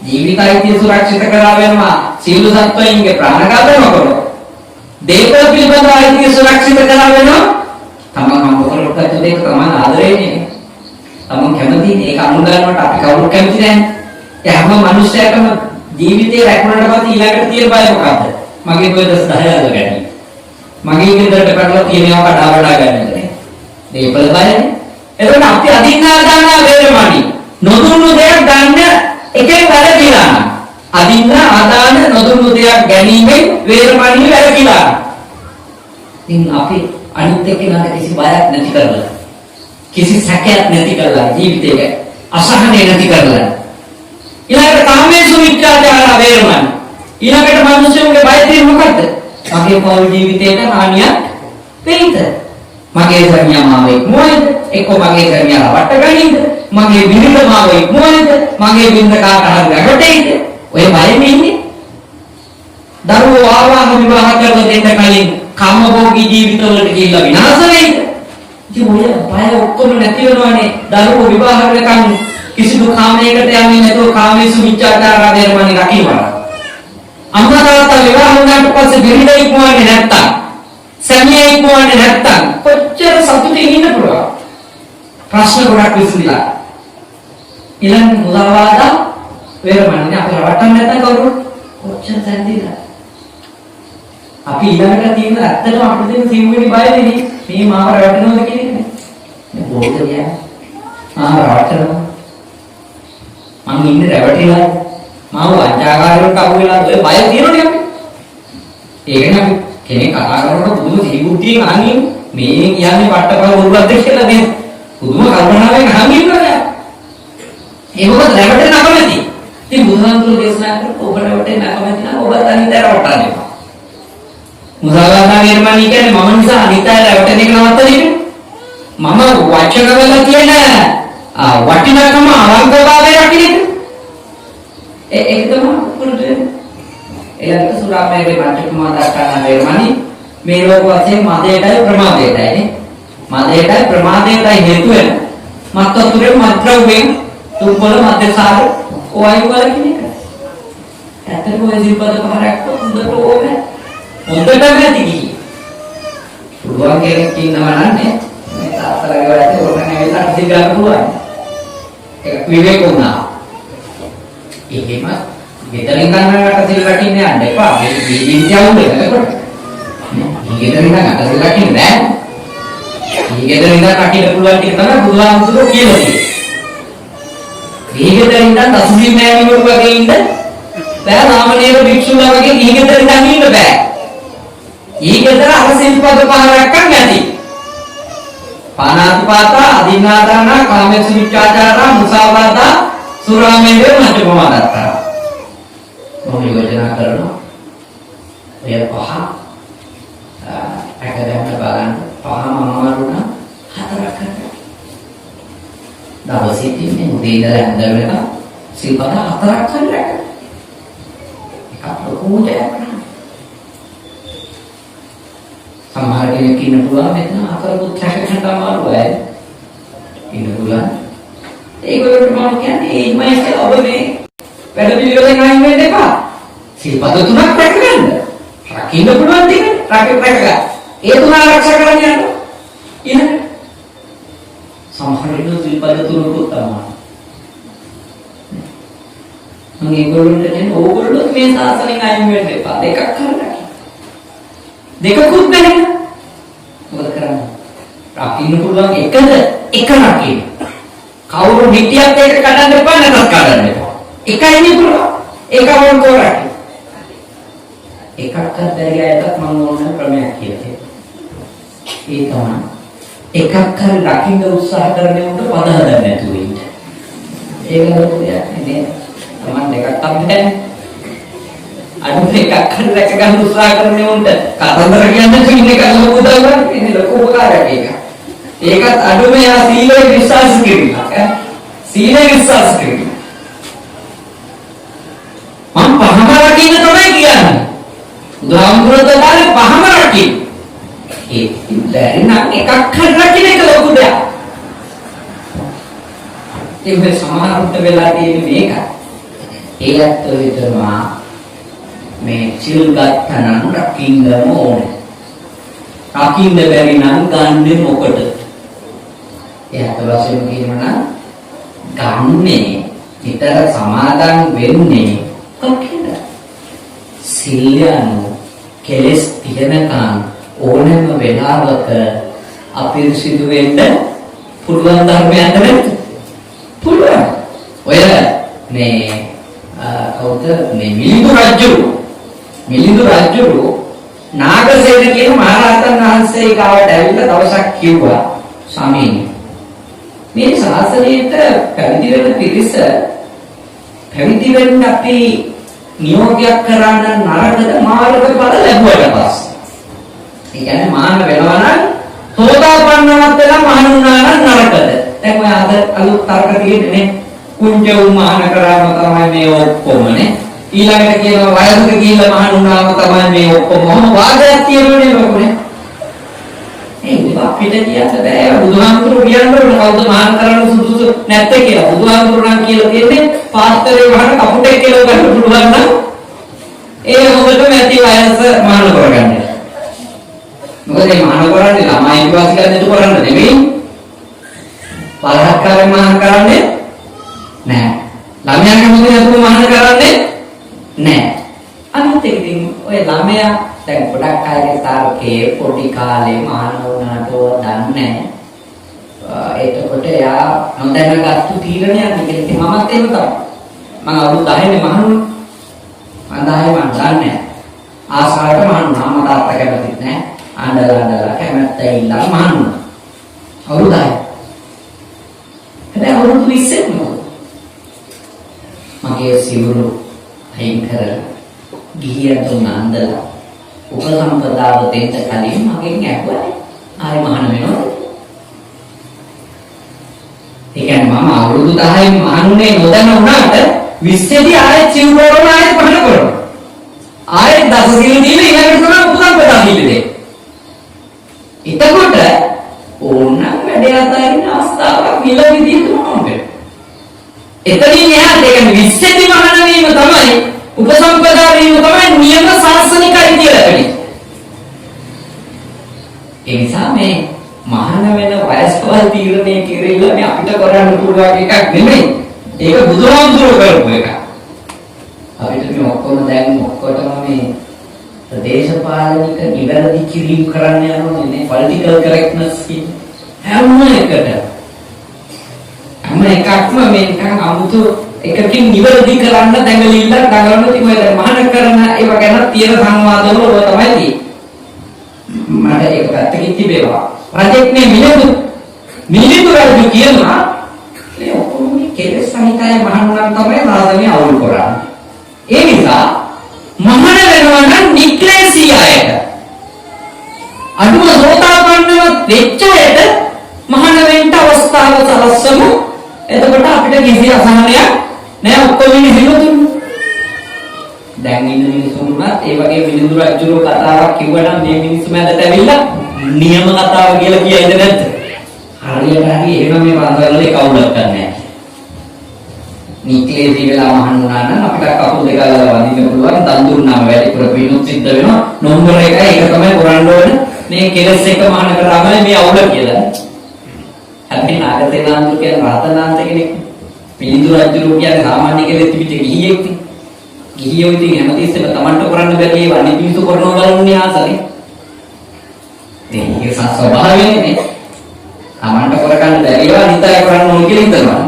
ජීවිතයිතිය සුරක්ෂිත කරා වෙනවා සියලු සත්වයින්ගේ ප්‍රාණඝාතය නොකරනවා. දේපල පිළිබඳව අයිතිය සුරක්ෂිත කරා වෙනවා තමන් හම්බ කරගත්ත දෙයක් තමන් ආදරේනේ. තමන් කැමතිනේ ඒක අනුගමනයට අපි කවුරුත් කැමති නැහැ. ඒ හැම මිනිස්සෙකම ජීවිතේ රැකුණාට පස්සේ ඊළඟට තියෙන බය මොකද්ද? මගේ කොහෙද 10 ගන්නේ. මගේ ගෙදරට කරලා තියෙනවා කඩා වඩා ගන්නනේ. දේපල බයනේ. එතකොට අපි අදින්නාදාන වේරමණී නොදුන්නු දෙයක් ගන්න එකෙන් වැරදිලා. අදින්නාදාන නොදුන්නු දෙයක් ගැනීමෙන් වේරමණී වැරදිලා. ඉතින් අපි අනිත් එක්කෙනාට කිසි බයක් නැති කරලා කිසි සැකයක් නැති කරලා ජීවිතේ අසහනය නැති කරලා ඊළඟට කාමයේ මිච්ඡාචාර වේරමණී ඊළඟට මිනිස්සුන්ගේ බය තියෙන මොකද්ද? මගේ පෞල් ජීවිතේට හානියක් වෙයිද? මගේ සංඥා මාව ඉක්මවයිද? එක්ක මගේ සංඥා රවට්ට ගනින්ද? මගේ බිරිඳ මාව ඉක්මවයිද? මගේ බිරිඳ කාට හරි රැවටෙයිද? ඔය බයෙන් ඉන්නේ. දරුවෝ ආවාම විවාහ කරලා දෙන්න කලින් කාමභෝගී ජීවිතවලට ගිහිල්ලා විනාශ වෙයිද? ඉතින් ඔය බය ඔක්කොම නැති වෙනවනේ. දරුවෝ විවාහ කරනකම් කිසිදු කාමයකට යන්නේ නැතුව කාමයේ මිච්ඡාචාර වේරමණී රකින්නවා. අම්මා තාත්තා විවාහ වුණාට පස්සේ බිරිඳ ඉක්මවන්නේ නැත්තම් සැමියා ඉක්මවන්නේ නැත්තම් කොච්චර සතුටින් ඉන්න පුළුවන්? ප්‍රශ්න ගොඩක් විසඳිලා. ඊළඟ මුලාවාදා වේරමණී අපේ රවට්ටන්න නැත්තම් කවුරුත් කොච්චර සැන්දිලා. අපි ඊළඟට තියෙන ඇත්තටම අපිට තියෙන සිව්වෙනි බයනේ මේ මාව රැවටෙනවද කියන එක නේ. මේ බෝධ කියන්නේ මාව රැවටෙනවා. මං ඉන්නේ රැවටිලා. මාව වංචාකාරයන්ට අහු වෙලා ඔය බය තියෙනවනේ අපි. ඒකනේ අපි කෙනෙක් කතා කරනකොට පුදුම සිහිබුද්ධියෙන් අහන්නේ මේ කියන්නේ පට්ටපල වුරුද්දක් කියලා නේ. පුදුම කල්පනාවෙන් අහන්නේ නේද? ඒ මොකද රැවටෙන්න අකමැති. ඉතින් බුදුහාමුදුරුවෝ දේශනා කරපු ඔබ රැවටෙන්න අකමැති නම් ඔබ අනිත් අය රවට්ටන්න එපා. මුසාවාදා වේරමණී කියන්නේ මම නිසා අනිත් අය රැවටෙන එක නවත්තන්නේ. මම වචන වල තියෙන වටිනාකම අවංකභාවය රකින්න. ඒක තමයි පුරුදු වෙන්නේ. එයාට සුරාමේගේ පංචකමා දක්වන වේරමණී මේ ලෝක වශයෙන් මදයටයි ප්‍රමාදයටයි නේ. මදයටයි ප්‍රමාදයටයි හේතු වෙන. මත්තුරේ මත්ද්‍රව්‍යයෙන් තුම්බල මද්දසාර ඔයයි වල කියන එක. ඇත්තටම ඔය ජීවිත පහරක් හොඳට ඕනේ. හොඳටම ඇති කි. පුළුවන් කෙනෙක් ඉන්නවා නම් නේ මේ තාත්තලගේ වැඩේ ඕනනේ වෙලා ඉති ගන්න පුළුවන්. ඒක විවේක වුණා. ඒකෙම ගෙදරින් ගන්නවට සිල් රකින්න යන්න එපා. මේ විද්‍යාව උදේකට. ගෙදරින් ගන්නට සිල් රකින්න බෑ. ගෙදරින් ගන්න රකින්න පුළුවන් ටික තමයි බුදුහාමුදුරුවෝ කියලා තියෙන්නේ. ගෙදරින් ගන්න දසුසිල් මෑණිවරු වගේ ඉන්න බෑ. රාමණේර භික්ෂුණා වගේ ගෙදරින් ගන්න ඉන්න බෑ. ඊගෙදර අර සිල්පද පහරක් නැති. පානාතිපාතා, අදින්නාදාන, කාමසුමිච්ඡාචාරා, මුසාවාදා, සුරාමේරේ මච්චපමාදත්තා. මොහොත යෝජනා කරනවා. එය පහ අකදැන්න බලන්න පහම අමාරුණ හතරක් කරනවා. දවසේ තින්නේ උදේ ඉඳලා හැන්ද වෙනකම් සිල්පද හතරක් කරලා. එකක් ලොකු දෙයක්. සමහර කෙනෙක් ඉන්න පුළුවන් මෙතන අතර පුත්‍රයන්ට අමාරුයි. ඉන්න පුළුවන්. ඒගොල්ලන්ට මම කියන්නේ ඒමයි කියලා ඔබ මේ වැඩ පිළිවෙලෙන් අයින් වෙන්න එපා. සිල්පද තුනක් රැකගන්න. රකින්න පුළුවන් ටික රැකගන්න. ඒ තුන ආරක්ෂා කරන්න යන්න. ඊළඟ සමහර විට සිල්පද තුනකුත් තමයි. මම ඒගොල්ලන්ට කියන්නේ ඕගොල්ලෝ මේ සාසනෙන් අයින් වෙන්න එපා. දෙකක් කරලා දෙකකුත් බැහැ. මොකද කරන්නේ? රකින්න පුළුවන් එකද එක රකින්න. කවුරු හිටියත් ඒක කඩන්න එපා නැත්නම් කඩන්න එපා. එකයි නේ පුළුවන්. ඒක වුණ කොරක්. එකක් කරදරය ඇතත් මම ඕන ක්‍රමයක් කියලා. ඒ තමයි එකක් හරි රකින්න උත්සාහ කරන උන්ට පද හදන්න නැතුව ඉන්න. ඒක ලොකු දෙයක් නේ. තමන් දෙකක් තමයි. අනිත් එකක් හරි රැක ගන්න උත්සාහ කරන උන්ට කතන්දර කියන්න තියෙන එක ලොකු උදාහරණයක්. ඉතින් ලොකු උපකාරයක් ඒක. ඒකත් අඩුම යා සීලය විශ්වාස කිරීම. සීලය විශ්වාස කිරීම. මම පහම රකින්න තමයි කියන්නේ. උදාහරණයක් දාලා පහම රකින්න. ඒ ඉතින් එකක් හරි රකින්න එක ලොකු දෙයක්. ඒ මේ සමානවට වෙලා තියෙන්නේ මේක. ඒත් විතරමා මේ සිල් ගන්නනම් රකින්නම ඕනේ. රකින්න බැරි නම් ගන්නෙ මොකටද? එයාට වශයෙන් කියනවා ගන්නේ විතර සමාදන් වෙන්නේ කොහොමද? සිල්යano කෙලස් තියනකන් ඕනෑම වෙලාවක අපිරිසිදු වෙන්න පුළුවන් ධර්මයක් නැද්ද? පුළුවන්. ඔය මේ කවුද මේ මිලිඳු රජු නාගසේන කියන මහරහතන් වහන්සේ ගාවට ඇවිල්ලා දවසක් කිව්වා ස්වාමීනි මේ ශාසනයට පැවිදි වෙන පිරිස පැවිදි වෙන්න අපි නියෝගයක් කරන්න නරකද මාර්ගඵල ලැබුවට පස්සේ. ඒ කියන්නේ මාන වෙනවා නම් සෝතාපන්නවත් වෙලා මහණ වුණා නම් නරකද? දැන් ඔය අලුත් තර්ක තියෙන්නේ කුංජ උමාන කරාම තමයි මේ ඔක්කොමනේ. ඊළඟට කියනවා වයසට ගිහිල්ලා මහණ වුණාම තමයි මේ ඔක්කොම මොන වාදයක් තියෙනවනේ ලොකුනේ. ඒක අපිට කියන්න බෑ. බුදුහාමුදුරුවෝ කියන්නේ කවුද මහාන කරන්න සුදුසු නැත්තේ කියලා. බුදුහාමුදුරුවෝ නම් කියලා තියෙන්නේ පාස්තරේ වහන කපුටෙක් කියලා ගන්න පුළුවන් නම් ඒ හොඳටම ඇති වයස මහාන කරගන්න. මොකද මේ මහාන කරන්නේ ළමයි විවාසිකයන්ට කරන්න නෙමෙයි. බලහත්කාරයෙන් මහාන කරන්නේ නෑ. ළමයාගේ මොකද මහාන කරන්නේ නෑ. අනිත් එක ඉතින් ඔය ළමයා දැන් ගොඩක් අයගේ තාර්කයේ පොඩි කාලේ මානවනාටෝ දන්නේ එතකොට යා නොදැනගත්තු තීරණයක් නේ. ඉතින් මමත් එහෙම තමයි. මම අවුරුදු 10 නේ මහණුනේ. මම 10 මම දන්නේ ආසාවට මහණුනා. මම තාත්තා කැමතිත් නෑ. ආණ්ඩලා කැමැත්ත ඉල්ලලා මහණුනා. අවුරුදු 10. හැබැයි අවුරුදු 20 නේ. මගේ සිවුරු අයින් කරලා ගිහියන් තුන අඳලා උපසම්පදාව දෙන්න කලින් මගෙන් ඇහුවා ආයෙ මහාන වෙනවද? ඒ කියන්නේ මම අවුරුදු 10 මහානුනේ නොදැන වුණාට 20 දී ආයෙ සිවුරවම ආයෙ පහන කරනවා. ආයෙ දස සිල් දීලා ඊළඟට තමයි උපසම්පදා දීලා. එතකොට ඕනනම් වැඩේ අතරින් අවස්ථාවක් මිල විදිහට මොනවද? එතනින් එහාට ඒ කියන්නේ 20 දී මහාන වීම තමයි උපසම්පදා වීම තමයි නියම සාසනිකයි කියලා කියන්නේ. ඒ නිසා මේ මහාන වෙන වයස්වල තීරණය කෙරෙහිලා මේ අපිට කරන්න පුළුවන් එකක් නෙමෙයි. ඒක බුදුහාමුදුරුවෝ කරපු එකක්. අපිට මේ ඔක්කොම දැන් ඔක්කොටම මේ දේශපාලනික නිවැරදි කිරීම කරන්න යනවා නේ. පොලිටිකල් කරෙක්ට්නස් කියන්නේ හැම එකක්ම මේ නිකන් අමුතු එකකින් නිවැරදි කරන්න දැඟලිල්ල දඟලන තිබුණා. දැන් මහාන කරන ඒවා ගැන තියෙන සංවාදවල ඔය තමයි තියෙන්නේ. මට ඒක පැත්තකින් තිබේවා. රජෙක් මේ මිලිඳු රජු කියනවා මේ ඔක්කොම කෙලෙස් සහිතය මහානුන් තමයි සාසනය අවුල් කරන්නේ. ඒ නිසා මහාන වෙනවා නම් නික්ලේශී අයට අඩුම සෝතාපන්නවත් වෙච්ච අයට මහාන වෙන්න අවස්ථාව සලස්වමු. එතකොට අපිට කිසි අසහනයක් නෑ. ඔක්කොම හිමිතුන් දැන් ඉන්න මිනිස්සුන්වත් ඒ වගේ මිලිඳු රජුගේ කතාවක් කිව්වනම් මේ මිනිස්සු මැදට ඇවිල්ලා නියම කතාව කියලා කියයිද නැද්ද? හරියට හරි එහෙම මේ පන්සල් වල කවුලක් කරන්නේ නැහැ. නික්ලේශී වෙලා මහාන වුණා නම් අපිට කකුල් දෙක අල්ලලා වදින්න පුළුවන්. දන් දුන්නාම වැඩි කර පිණුත් සිද්ධ වෙනවා. නෝම්බර එකයි ඒක තමයි කරන්න ඕනේ. මේ කෙලස් එක මහාන කරාම මේ අවුල කියලා. අපි නාගසේනාන්තු කියන රාතනාන්ත කෙනෙක්. මිලිඳු රජු කියන්නේ සාමාන්‍ය කෙනෙක් පිට ගිහියෙක්. ගිහියෝ ඉතින් හැමතිස්සෙම Tamanට කරන්න බැරි ඒවා අනිත් මිනිස්සු කරනවා බලන්නේ ආසනේ. ඒක ස්වභාවයෙන්නේ. Tamanට කරගන්න බැරි ඒවා අනිත්ය කරන්න ඕන කියලා හිතනවා.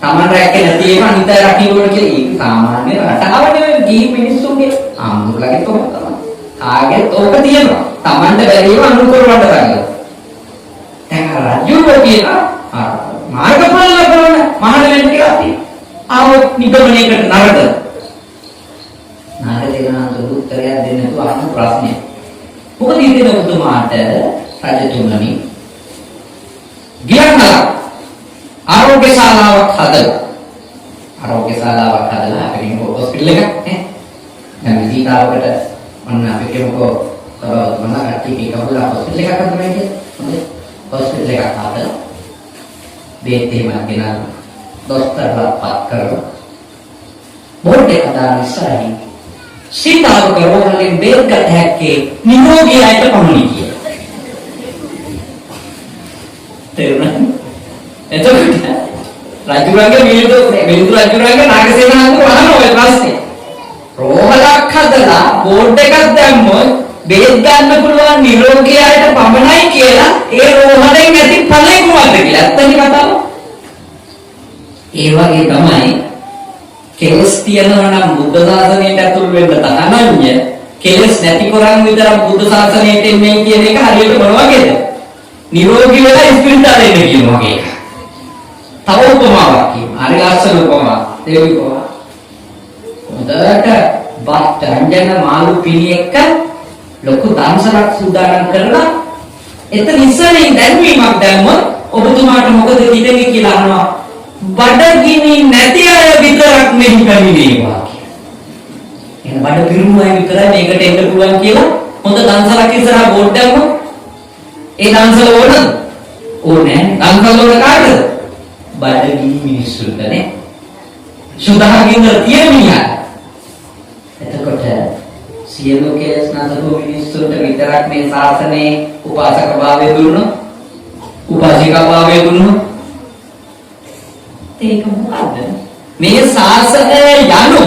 Taman රැකේ නැති ඒවා අනිත්ය රකින්න ඕන කියලා ඒක සාමාන්‍ය රටාව නෙවෙයි ගිහි මිනිස්සුන්ගේ ආමුලගේ තෝම තමයි. ආගෙත් ඕක තියෙනවා. Tamanට බැරි ඒවා අනුකරවන්න ගන්නවා. දැන් රජුෝ කියලා මාර්ගඵල ලබන මහාන වෙන්න ටිකක් තියෙනවා. ආවොත් නිගමනයකට නරකද? නාගසේනාන්ත උත්තරයක් දෙන්න තු අහන ප්‍රශ්නය. මොකද ඉතින් ඔබතුමාට රජතුමනි ගියන්ලා ආරෝග්‍ය ශාලාවක් හදලා අපේ හොස්පිටල් එකක් නේ. දැන් විදිහකට මම අපි කියමුකෝ මම කට්ටිය කවුලා හොස්පිටල් එකක් හදනවා කියන්නේ. හොඳයි. හොස්පිටල් එකක් හදලා බේත් එහෙමත් ගෙනල්ලා දොස්තරලා පත් කරලා බෝඩ් එක දාන ඉස්සරහින් සීතාව කරවලින් බේත් ගත හැක්කේ නිරෝගී අයට පමණයි කියලා. තේරුණාද? එතකොට රජුරන්ගේ මිලිඳු රජුරන්ගේ නාගසේනාන්ත වහන ඔය ප්‍රශ්නේ. රෝහලක් හදලා බෝඩ් එකක් දැම්මොත් බේත් ගන්න පුළුවන් නිරෝගී අයට පමණයි කියලා ඒ රෝහලෙන් ඇති ඵලෙ මොකද්ද කියලා. ඇත්තනේ කතාව. ඒ වගේ තමයි කෙලස් තියනවා නම් බුද්ධ ශාසනයට ඇතුල් වෙන්න තනන්‍ය කෙලස් නැති කරන් විතරක් බුද්ධ ශාසනයට එන්නේ කියන එක හරියට මොන වගේද? නිරෝගී වෙලා ඉස්පිරිතාලේ ඉන්න කියන වගේ. තව උපමාවක් කියනවා. හරි ලස්සන උපමාවක්. දෙවි උපමාවක්. උදේට බත් රංජන මාළු පිණි එක්ක ලොකු දන්සලක් සූදානම් කරලා එතන ඉස්සරහින් දැන්වීමක් දැම්මොත් ඔබතුමාට මොකද හිතෙන්නේ කියලා අහනවා. බඩගිනි නැති අය විතරක් මෙහි පැමිණේවා කියලා. එහෙනම් බඩ පිරුණු අය විතරයි මේකට එන්න පුළුවන් කියලා හොඳ දන්සලක් ඉස්සරහා බෝඩ් දැම්මොත් ඒ දන්සල ඕනේ දන්සල වල කාටද? බඩගිනි මිනිස්සුන්ට නේ. සුදාගින්න තියෙන මිනිහා. එතකොට සියලු කෙලස් නැතුව මිනිස්සුන්ට විතරක් මේ ශාසනයේ උපාසක භාවය දුන්නොත් උපාසිකා භාවය දුන්නොත් ඒක මොකද්ද? මේ ශාසනය යනු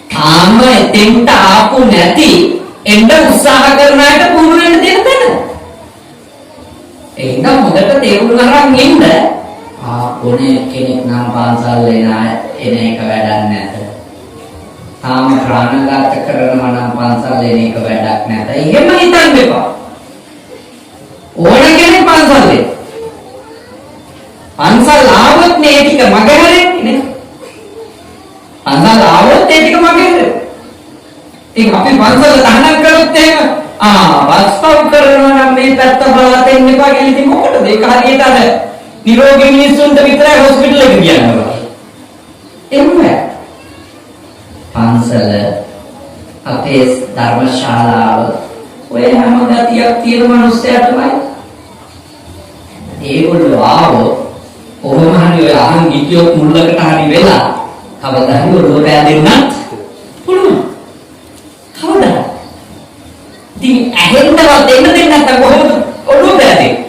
තාම එතෙන්ට ආපු නැති එන්න උත්සාහ කරන අයට පුහුණු වෙන්න දෙන්න බෑ. එහෙනම් මොකට තේරුම් ගන්න ඉන්න ඕනේ කෙනෙක් නම් පාන්සල් එන එක වැඩක් නැත. තාම ප්‍රාණඝාත කරනවා නම් පාන්සල් එන එක වැඩක් නැත. එහෙම හිතන්න එපා. ඕන කෙනෙක් පාන්සල් එන්න. පාන්සල් ආවොත් මේ ටික මගහැරෙන්නේ නේ. පාන්සල් ආවොත් ඒ ටික මගහැරෙන්නේ. ඉතින් අපි පාන්සල් තහනම් කරොත් එහෙම වස්පව් කරනවා නම් මේ පැත්ත බලලා දෙන්න එපා කියලා ඉතින් මොකටද? ඒක හරියට අර නිරෝගී මිනිස්සුන්ට විතරයි හොස්පිටල් එකට ගියනවා. එහෙම පන්සල අපේ ධර්මශාලාව ඔය හැම ගතියක් තියෙන මිනිස්සුන්ටමයි. ඒගොල්ලෝ ආවෝ කොහොම හරි ඔය අහන් ගිහියොත් මුල්ලකට හරි වෙලා කවදා හරි ඔළුව පෑදෙන්නත් පුළුවන්. කවදා? ඉතින් ඇහෙන්නවත් දෙන්න නැත්නම් කොහොමද ඔළුව පෑදෙන්නේ?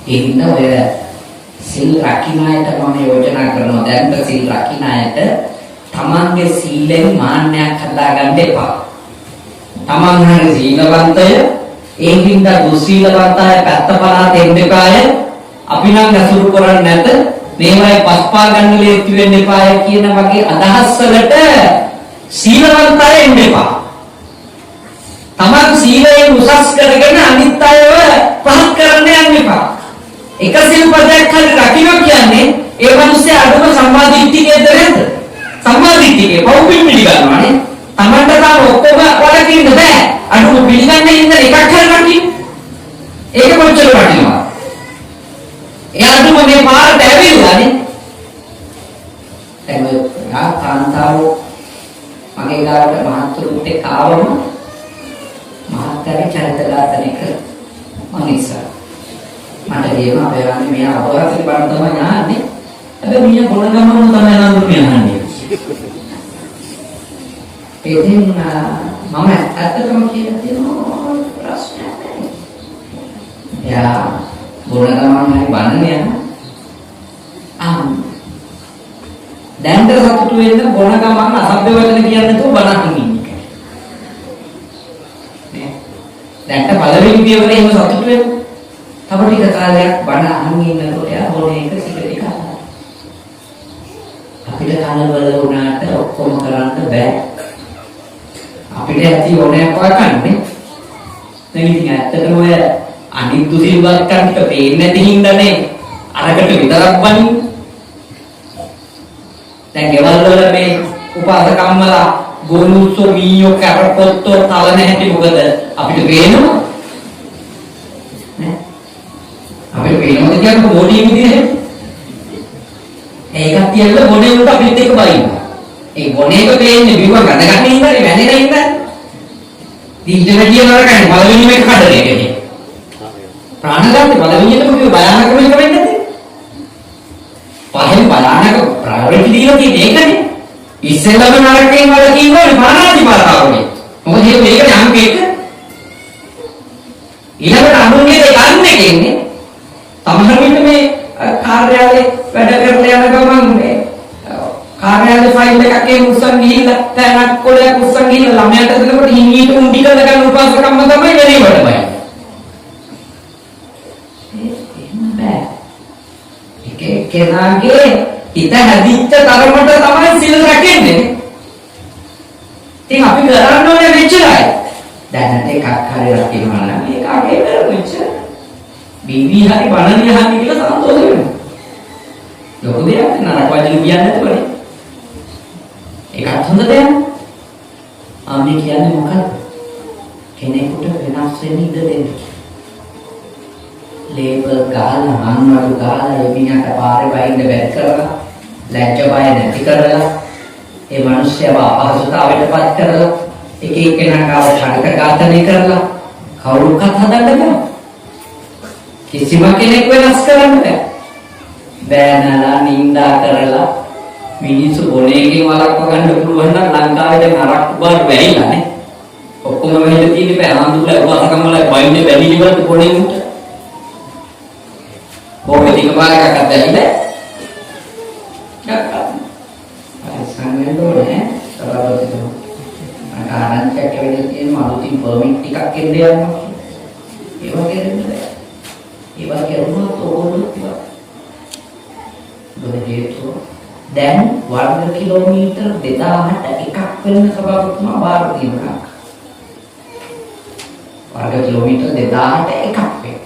ඒ හින්දා ඔය සිල් රකින්න අයට මම යෝජනා කරනවා දැන් සිල් රකින්න අයට තමන්ගේ සීලෙන් මාන්නයක් හදාගන්න එපා. තමන් හරි සීලවන්තය ඒ හින්දා දුස්සීලවන්තය පැත්ත පරා දෙන්න එපාය. අපි නම් අසුරු කරන්නේ නැත. මේවයි පස්පා ගන්න ලේති වෙන්න එපාය කියන වගේ අදහස් වලට සීලවන්තය එන්න එපා. තමන් සීලයෙන් උසස් කරගෙන අනිත් අයව පහත් කරන්න යන්න එපා. එක සිල්පදයක් හරි රකින්න කියන්නේ ඒ මිනිස්සේ අඩුම සම්මාදිට්ඨිකේද නැද්ද? සම්මාදිට්ඨිකේ පෞපින් පිළිගන්නවානේ. තමන්ට තාම ඔක්කොම වලකින්න බෑ. අඩුම පිළිගන්න ඉන්න එකක් හරි රකින්න. ඒක කොච්චර වටිනවද? ඒ අඩුම මේ පාරට ඇවිල්ලානේ. දැන් ඔය කාන්තාව මගේ ගාවට මහත්තුරුත් එක්ක ආවම මහත්තරේ චරිත ඝාතනය කළා. මනිසා මට ගේම අපේ වන්නේ මෙයා අපරාධ බණ තමයි ආන්නේ. හැබැයි මිනිහ බොන ගමම තමයි නඳුනේ ආන්නේ. ඒකෙන් මම ඇත්තටම කියලා තියෙනවා ප්‍රශ්නයක් නැහැ. එයා බොන ගමන් හරි බණනේ යනවා. දැන්ට සතුටු වෙන්න බොන ගමන් අසභ්‍ය වචන කියන්නේ නැතුව බණක් ඉන්නේ. නේ? දැන්ට පළවෙනි පියවරේ එහෙම සතුටු වෙන්න තව ටික කාලයක් බණ අහන් ඉන්නකොට යා ඕනේ එක සිගරට් එකක්. අපිට කනවල වුණාට ඔක්කොම කරන්න බෑ. අපිට ඇති ඕනෑම කන්නේ. දැන් ඉතින් ඇත්තටම ඔය අනිත් දුසිල්වත් කන්ට පේන්නේ නැති හින්දානේ අරකට විතරක් බනින්නේ. දැන් ගෙවල් වල මේ උපාසකම්මලා ගොනුස්සෝ මීයෝ කරපොත්තෝ තලන හැටි මොකද අපිට පේනවා? අපිට පේනවද කියන්නේ බොඩි විදිහට? ඒකත් කියලා බොඩි උඩ අපිත් එක්ක බයිනවා. ඒ බොඩේක පේන්නේ බිව ගඳ ගන්න ඉඳලා වැනෙලා ඉඳලා. දීජන කියන නරකයි පළවෙනි මේක කඩන එකනේ. ප්‍රාණඝාතේ පළවෙනියටම කිව්ව බයානකම එක වෙන්නේ නැති. පහෙන් බයානක ප්‍රායොරිටි දීලා තියෙන්නේ ඒකනේ. ඉස්සෙල්ලාම නරකයෙන් වල කිව්වනේ ප්‍රාණාතිපාතාවනේ. මොකද මේකනේ අංක 1. ඊළඟට අනුන්ගේ ගන්න එකන්නේ සමහර විට මේ කාර්යාලේ වැඩ කරලා යන ගමන් මේ කාර්යාලේ ෆයිල් එකක් ඒ උස්සන් ගිහිල්ලා තැනක් කොලයක් උස්සන් ගිහිල්ලා ළමයාට දෙනකොට හිමීට උන්ටි කරලා ගන්න උපාසකම්ම තමයි වෙනේවට බයි. එහෙම බෑ. එක කෙනාගේ හිත හැදිච්ච තරමට තමයි සිල් රැකෙන්නේ. ඉතින් අපි කරන්න ඕනේ මෙච්චරයි. දැනට එකක් හරි රකින්නවා නම් ඒක අගේ කරපෙච්චර. බීවි හරි බණනිය හරි කියලා සතුටු වෙනවා. ලොකු දෙයක් නරක වචන කියන්නේ නැතුවනේ. ඒකත් හොඳ දෙයක්. ආන්නේ කියන්නේ මොකක්ද? කෙනෙකුට වෙනස් වෙන්න ඉඩ දෙන්න. ලේබල් ගහලා අන්වලු ගහලා එමිණට පාරේ වයින්ද බැරි කරලා ලැජ්ජ බය නැති කරලා ඒ මිනිස්සුව අපහසුතාවයටපත් කරලා එක එක්කෙනාව චරිත ඝාතනය කරලා කවුරුකත් හදන්න බෑ. කිසිම කෙනෙක් වෙනස් කරන්න බෑ. බෑනලා නින්දා කරලා මිනිස්සු බොණේකින් වළක්ව ගන්න පුළුවන් නම් ලංකාවේ දැන් අරක්කු බාර වැඩිලානේ. ඔක්කොම වෙහෙද තියෙන්නේ පැහැඳුලා උපාසකම් වල වයින්නේ වැඩි ඉවරද බොණේ උන්ට. ඕකටික බාරයක් අද්දැයිද? සංගෙන් දෝනේ තරවදිනවා. ආනන්ද විනාශයක් වෙලා තියෙනවා අලුතින් පර්මිට් ටිකක් එන්න යනවා. ඒවා කෙරෙන්නේ. ඒවා කරුණොත් ඕගොල්ලෝ ඉතිවා. බෙහෙතු දැන් වර්ග කිලෝමීටර් 2061ක් වෙන සභාවතුමා බාර දීලා. වර්ග කිලෝමීටර් 2061ක් වේ.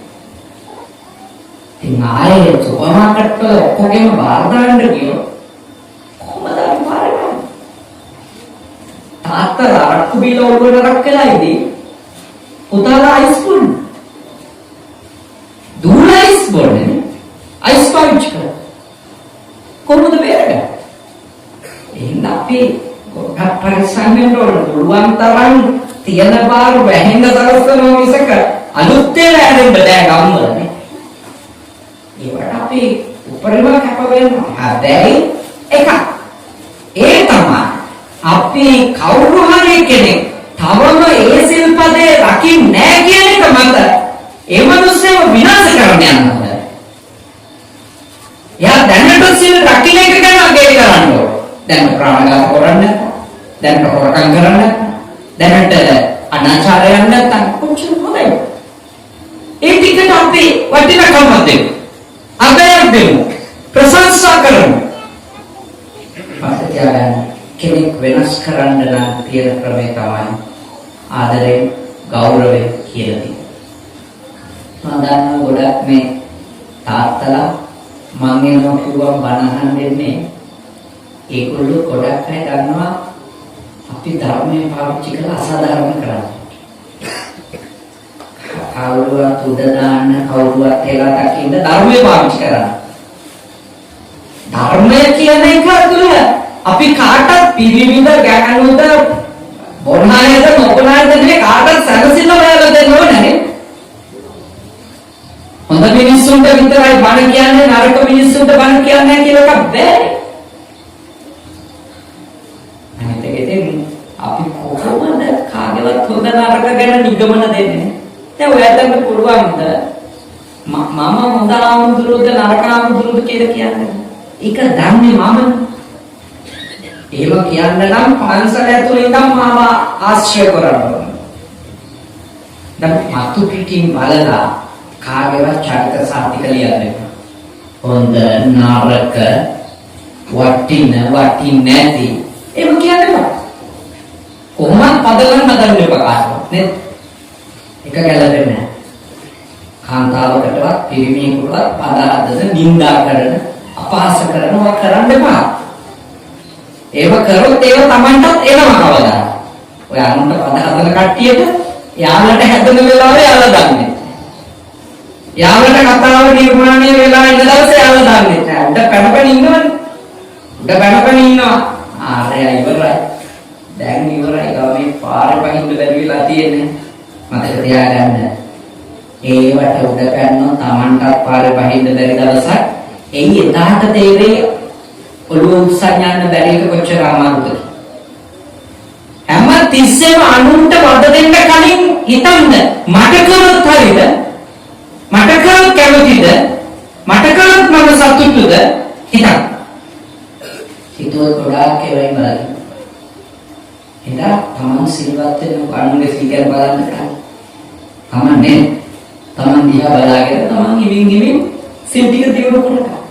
ඉතින් ආයේ සුපර් මාකට් වල ඔක්කොගෙම බාර දාන්න ගියොත් කොහමද පාරේ? තාත්තා රක්කු බීල ඔළුවට රක් කළා ඉදී. පුතාලා අයිස් බොන්න. දුර අයිස් බොන්නේ. අයිස් පාවිච්චි කරා. කොහොමද බේරගන්නේ? එහෙනම් අපි ගොඩක් පරිස්සම් වෙන්න ඕන. පුළුවන් තරම් තියෙන බාර වැහෙන්න තරස්සනවා මිසක අලුත් දේවල් හැදෙන්න බෑ ගම්වලනේ. ඒවට අපි උපරිම කැප වෙනවා. හැබැයි එක ඒ තමයි අපි කවුරු හරි කෙනෙක් තවම ඒ සිල්පදේ රකින්නේ නැහැ කියන එක මත ඒ මිනිස්සුව විනාශ කරන්න යනවා. යා දැනට සිල් රකින්න එක ගැන අගය කරන්න ඕන. දැන් ප්‍රාණඝාත කරන්නේ නැත්නම්, දැන් හොරකම් කරන්නේ නැත්නම්, දැනට අනාචාරයක් නැත්නම් කොච්චර හොඳයි. ඒ ටිකට අපි වටිනාකමක් දෙමු. අගයක් දෙමු. ප්‍රශංසා කරමු. පස්සේ කෙනෙක් වෙනස් කරන්න නම් තියෙන ක්‍රමය තමයි ආදරයෙන් ගෞරවයෙන් කියලා දෙන්නේ. මම දන්නවා ගොඩක් මේ තාත්තලා මම එනවා කිව්වම බණ අහන්න දෙන්නේ ඒගොල්ලෝ ගොඩක් අය දන්නවා අපි ධර්මයේ පාවිච්චි කරලා අසාධාරණ කරන්නේ. කවුරුවත් උඩ දාන්න කවුරුවත් කියලා දකින්න ධර්මයේ පාවිච්චි කරන්නේ. ධර්මය කියන එක තුළ අපි කාටත් පිළිවිද ගැහණුද බොරහායද නොබොරහායද නේ කාටත් සැලසිල්ල හොයලා දෙන්න ඕනේ. හොඳ මිනිස්සුන්ට විතරයි බණ කියන්නේ නරක මිනිස්සුන්ට බණ කියන්නේ කියලා එකක් බෑ. අනිත් එකෙන් අපි කොහොමද කාගේවත් හොඳ නරක ගැන නිගමන දෙන්නේ? දැන් ඔයාලට පුළුවන්ද මම හොඳ ආමුදුරුද නරක ආමුදුරුද කියලා කියන්නේ? ඒක දන්නේ මමනේ. ඒව කියන්න නම් පන්සල ඇතුලේ ඉඳන් මාව ආශ්‍රය කරන්න ඕන. දැන් මතු පිටින් බලලා කාගේවත් චරිත සාතික ලියන්න. හොඳ නරක වටින්නේ නැති ඒව කියන්න බෑ. කොහොමද පදලන්න හදන්න ප්‍රකාශවත් නේ? එක ගැලපෙන්නේ නැහැ. කාන්තාවකටවත් පිරිමියෙකුටවත් පද හදන නිඳා කරන අපහාස කරනවා කරන්න එපා. ඒව කරොත් ඒව Tamanටත් එනවා කවදා. ඔය අනුන්ට පද හදන කට්ටියට යාළුවට හැදෙන වෙලාවේ යාළුවා දන්නේ. යාළුවට කතාව නිර්මාණය වෙලා ඉන්න දවසේ යාළුවා දන්නේ නැහැ. උඩ පැනපැන ඉන්නවනේ. උඩ පැනපැන ඉන්නවා. ආරය ඉවරයි. දැන් ඉවරයි. ගමේ පාරේ පහින්ද බැරි වෙලා තියෙන්නේ. මතක තියාගන්න. ඒවට උඩ පැන්නොත් Tamanටත් පාරේ පහින්ද බැරි දවසක් එයි එදාට තේරෙයි ඔළුව උස්සන් යන්න බැරි එක කොච්චර අමාරුද. හැම තිස්සෙම අනුන්ට වද දෙන්න කලින් හිතන්න මට කරොත් හරිද? මට කරොත් කැමතිද? මට කරොත් මම සතුටුද? හිතන්න. හිතුවත් ගොඩාක් ඒවායින් බලන්න. එදා තමන් සිල්වත් වෙන කණුගේ සීකර බලන්න කලින් තමන්නේ තමන් දිහා බලාගෙන තමන් ඉවින් සිල් ටික දියුණු කරගන්න.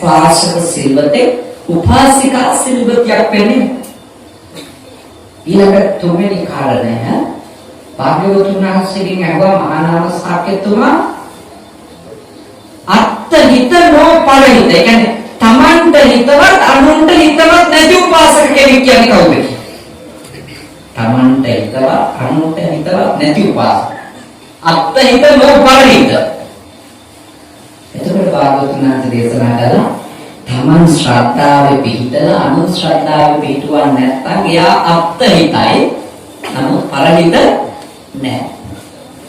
පාසක සිල්වතේ උපාසිකා සිල්වතියක් වෙන්නේ. ඊළඟ තුන්වෙනි කාරණය භාග්‍යවතුන් වහන්සේගෙන් අහුවා මහානාම සාක්‍යතුමා අත්හිත නොපරිහිත. ඒ කියන්නේ තමන්ට හිතවත් අනුන්ට හිතවත් නැති උපාසක කෙනෙක් කියන්නේ කවුද? තමන්ට හිතවත් අනුන්ට හිතවත් නැති උපාසක. අත්හිත නොපරිහිත. එතකොට භාග්‍යවතුන් වහන්සේ දේශනා කළා තමන් ශ්‍රද්ධාවේ පිහිටලා අනුන් ශ්‍රද්ධාවේ පිහිටුවන්නේ නැත්නම් එයා අත්හිතයි. නමුත් පරිහිත නැහැ.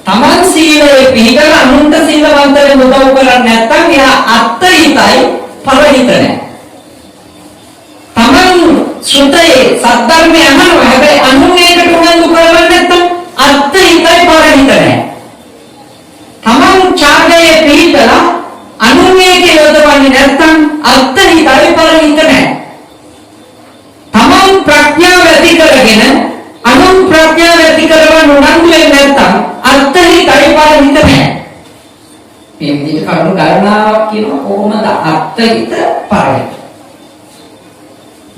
තමන් සීලයේ පිහිටලා අනුන්ට සීලවන්ත වෙන්න උදව් කරන්නේ නැත්නම් එයා අත්හිතයි පරිහිත නැහැ. තමන් සුතේ සද්ධර්මය අහනවා හැබැයි අනුන් ඒකට උනන්දු කරන්නේ නැත්නම් අත්හිතයි පරිහිත නැහැ. තමන් ඡාගයේ පිහිටලා අනුන්ගේ යොදවන්නේ නැත්නම් අත්හිතයි පරිහිත නැහැ. තමන් ප්‍රඥාව ඇති කරගෙන අනුන් ප්‍රඥාව ඇති කරගන්න උනන්දු වෙන්නේ නැත්නම් අත්හිතයි පරිහිත නැහැ. මේ විදිහට කරුණු ගණනාවක් කියනවා කොහොමද අත්හිත පරිහිත.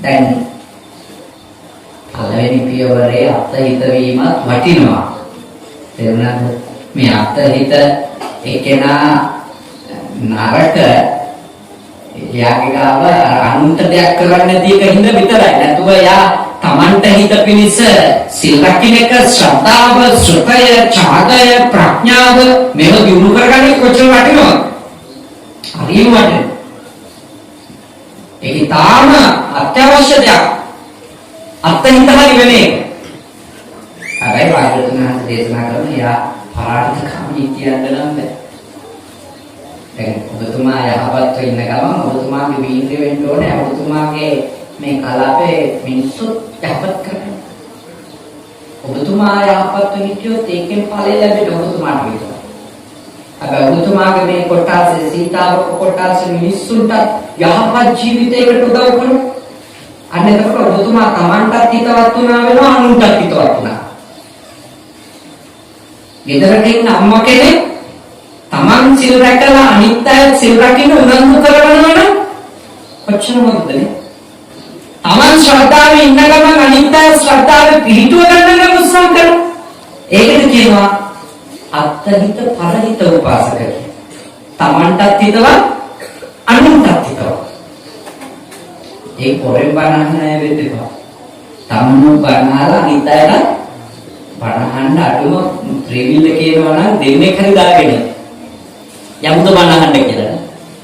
දැන් පළවෙනි පියවරේ අත්හිත වීමත් වටිනවා. තේරුණාද? මේ අත්හිත එක්කෙනා නරක එයාගේ ගාව අනුන්ට දෙයක් කරන්න නැති එක හින්දා විතරයි. නැතුව එයා තමන්ට හිත පිණිස සිල් රකින්න එක ශ්‍රද්ධාව, සුඛය, ඡාගය, ප්‍රඥාව මේව දිනු කරගන්නේ කොච්චර වටිනවද? හරිම වටිනවා. ඒක තාම අත්‍යවශ්‍ය දෙයක්. අත්හිත හරි වෙන්නේ. හැබැයි වාග්යතුනා දේශනා කරන එයා පරාර්ථ කාමී කියන්න නම් බෑ. දැන් ඔබතුමා යහපත්ව ඉන්න ගමන් ඔබතුමාගේ වීර්ය වෙන්න ඕනේ. ඔබතුමාගේ මේ කලාපේ මිනිස්සු යහපත් කරන්න. ඔබතුමා යහපත්ව හිටියොත් ඒකෙන් ඵලය ලැබෙන්නේ ඔබතුමාට විතරයි. හැබැයි ඔබතුමාගේ මේ කොටාසේ සීතාවක කොටාසේ මිනිස්සුන්ට යහපත් ජීවිතයකට උදව් කරනවා. අන්න එතකොට ඔබතුමා Tamanටත් හිතවත් වුණා වෙනවා, අනුන්ටත් හිතවත් වුණා. ගෙදරක ඉන්න අම්මා කෙනෙක් Taman සිල් රැකලා අනිත් අය සිල් රකින්න උනන්දු කරනවා නම් කොච්චර මොකදනේ? Taman ශ්‍රද්ධාවේ ඉන්න ගමන් අනිත් අය ශ්‍රද්ධාවේ පිහිටුව ගන්න නම් උත්සාහ කරනවා. ඒකද කියනවා අත්හිත පරහිත උපාසක කියලා. Tamanටත් හිතවත් අනුන්ටත් හිතවත්. ඒ පොරෙන් බණහන්න නෑ වෙද්දපා. තමනු බණහලා අනිත් අයට බණහන්න අඩුම ත්‍රිවිල් කියනවා නම් දෙන්නේ හරි දාගෙන යමුද බණහන්න කියලා.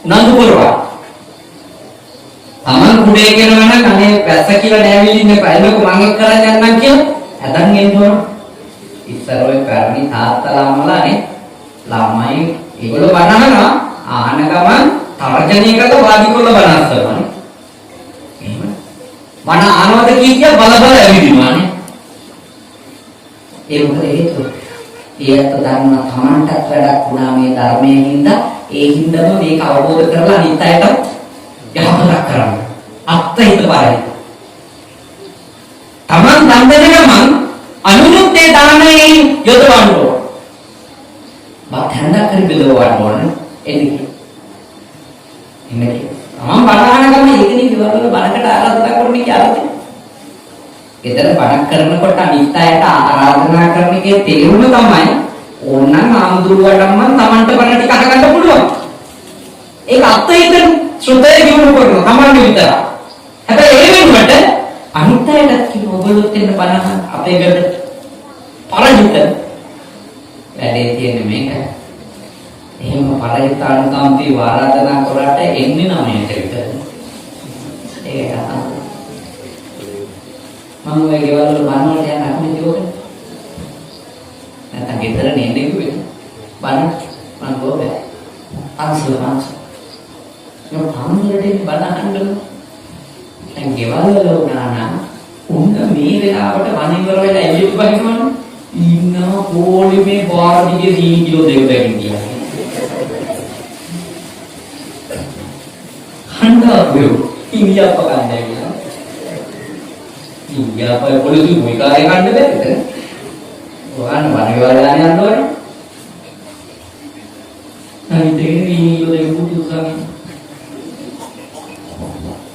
උනන්දු කරවා. තමන් කුඩේ කියනවා නම් අනේ වැස්ස කියලා නෑවිලි ඉන්නේ පයින්නක මම එක් කරන් යන්නම් කියලා හදන් එන්න ඕන. ඉස්සර ඔය පැරණි තාත්තලාමලානේ ළමයි ඒගොල්ලෝ බණහනවා ආහන ගමන් තර්ජනය කරලා වාදි කරලා බණස්සනවා. මන ආනවද කිය බල බල ඇවිදිනවානේ. ඒ මොකද හේතුව? ඒත් ධර්ම තමන්ටත් වැඩක් වුණා මේ ධර්මයෙන් හින්දා ඒ හින්දාම මේක අවබෝධ කරලා අනිත් අයට යහපතක් කරන්න. අත්හිත පාරයි. තමන් දන් දෙන ගමන් අනුරුත් ඒ දානයෙන් යොදවන්න ඕන. බතහඬ කර බෙදවන්න ඕන. එන්නේ. තමන් බණහන ගමන් ඒකනේ විවරවල බණකට ආරාධනා කරන්නේ කියලා තියෙනවා. ගෙදර බණක් කරනකොට අනිත් අයට ආරාධනා කරන එකේ තේරුම තමයි ඕනනම් ආමුදුරුවටම තමන්ට බණ ටික අහගන්න පුළුවන්. ඒක අත්හිත ශ්‍රද්ධාව දිනු කරනවා තමන්ගේ විතර. හැබැයි ඒ වෙනුවට අනිත් අයටත් කියන ඔයගොල්ලොත් එන්න බණ අපේ ගෙදර පරිහිත වැඩේ තියෙන්නේ මේක. එහෙම පරිහිත අනුකම්පී ආරාධනා කරාට එන්නේ නමයට විතර. ඒක මම ඔය ගෙවල් වල බණ වලට යන අකමැති ඕක. නැත්නම් ගෙදර නෙන්නේ කිව්වේ. බණ මම ගෝබේ. අන්සල මම තාමලට බණ අහන්න. දැන් ගෙවල් වල උනානා උන්න මේ වෙලාවට බණ ඉවර වෙලා එළියට බහිනවනේ. ඉන්නවා පොලිමේ බාරදිගේ 3 කිලෝ දෙව්වැකින් කියලා. හණ්ඩාවෝ ඉන්දියාප්ප කන්නේ කියලා. ඉන්දියාප්ප පොලිසි මොකාරේ කන්න බැරිද? ඔයාන වරිවරලා යන්න ඕනේ. අනිත් දෙකේ ඉන්නෝ දෙව්වු උසාවි.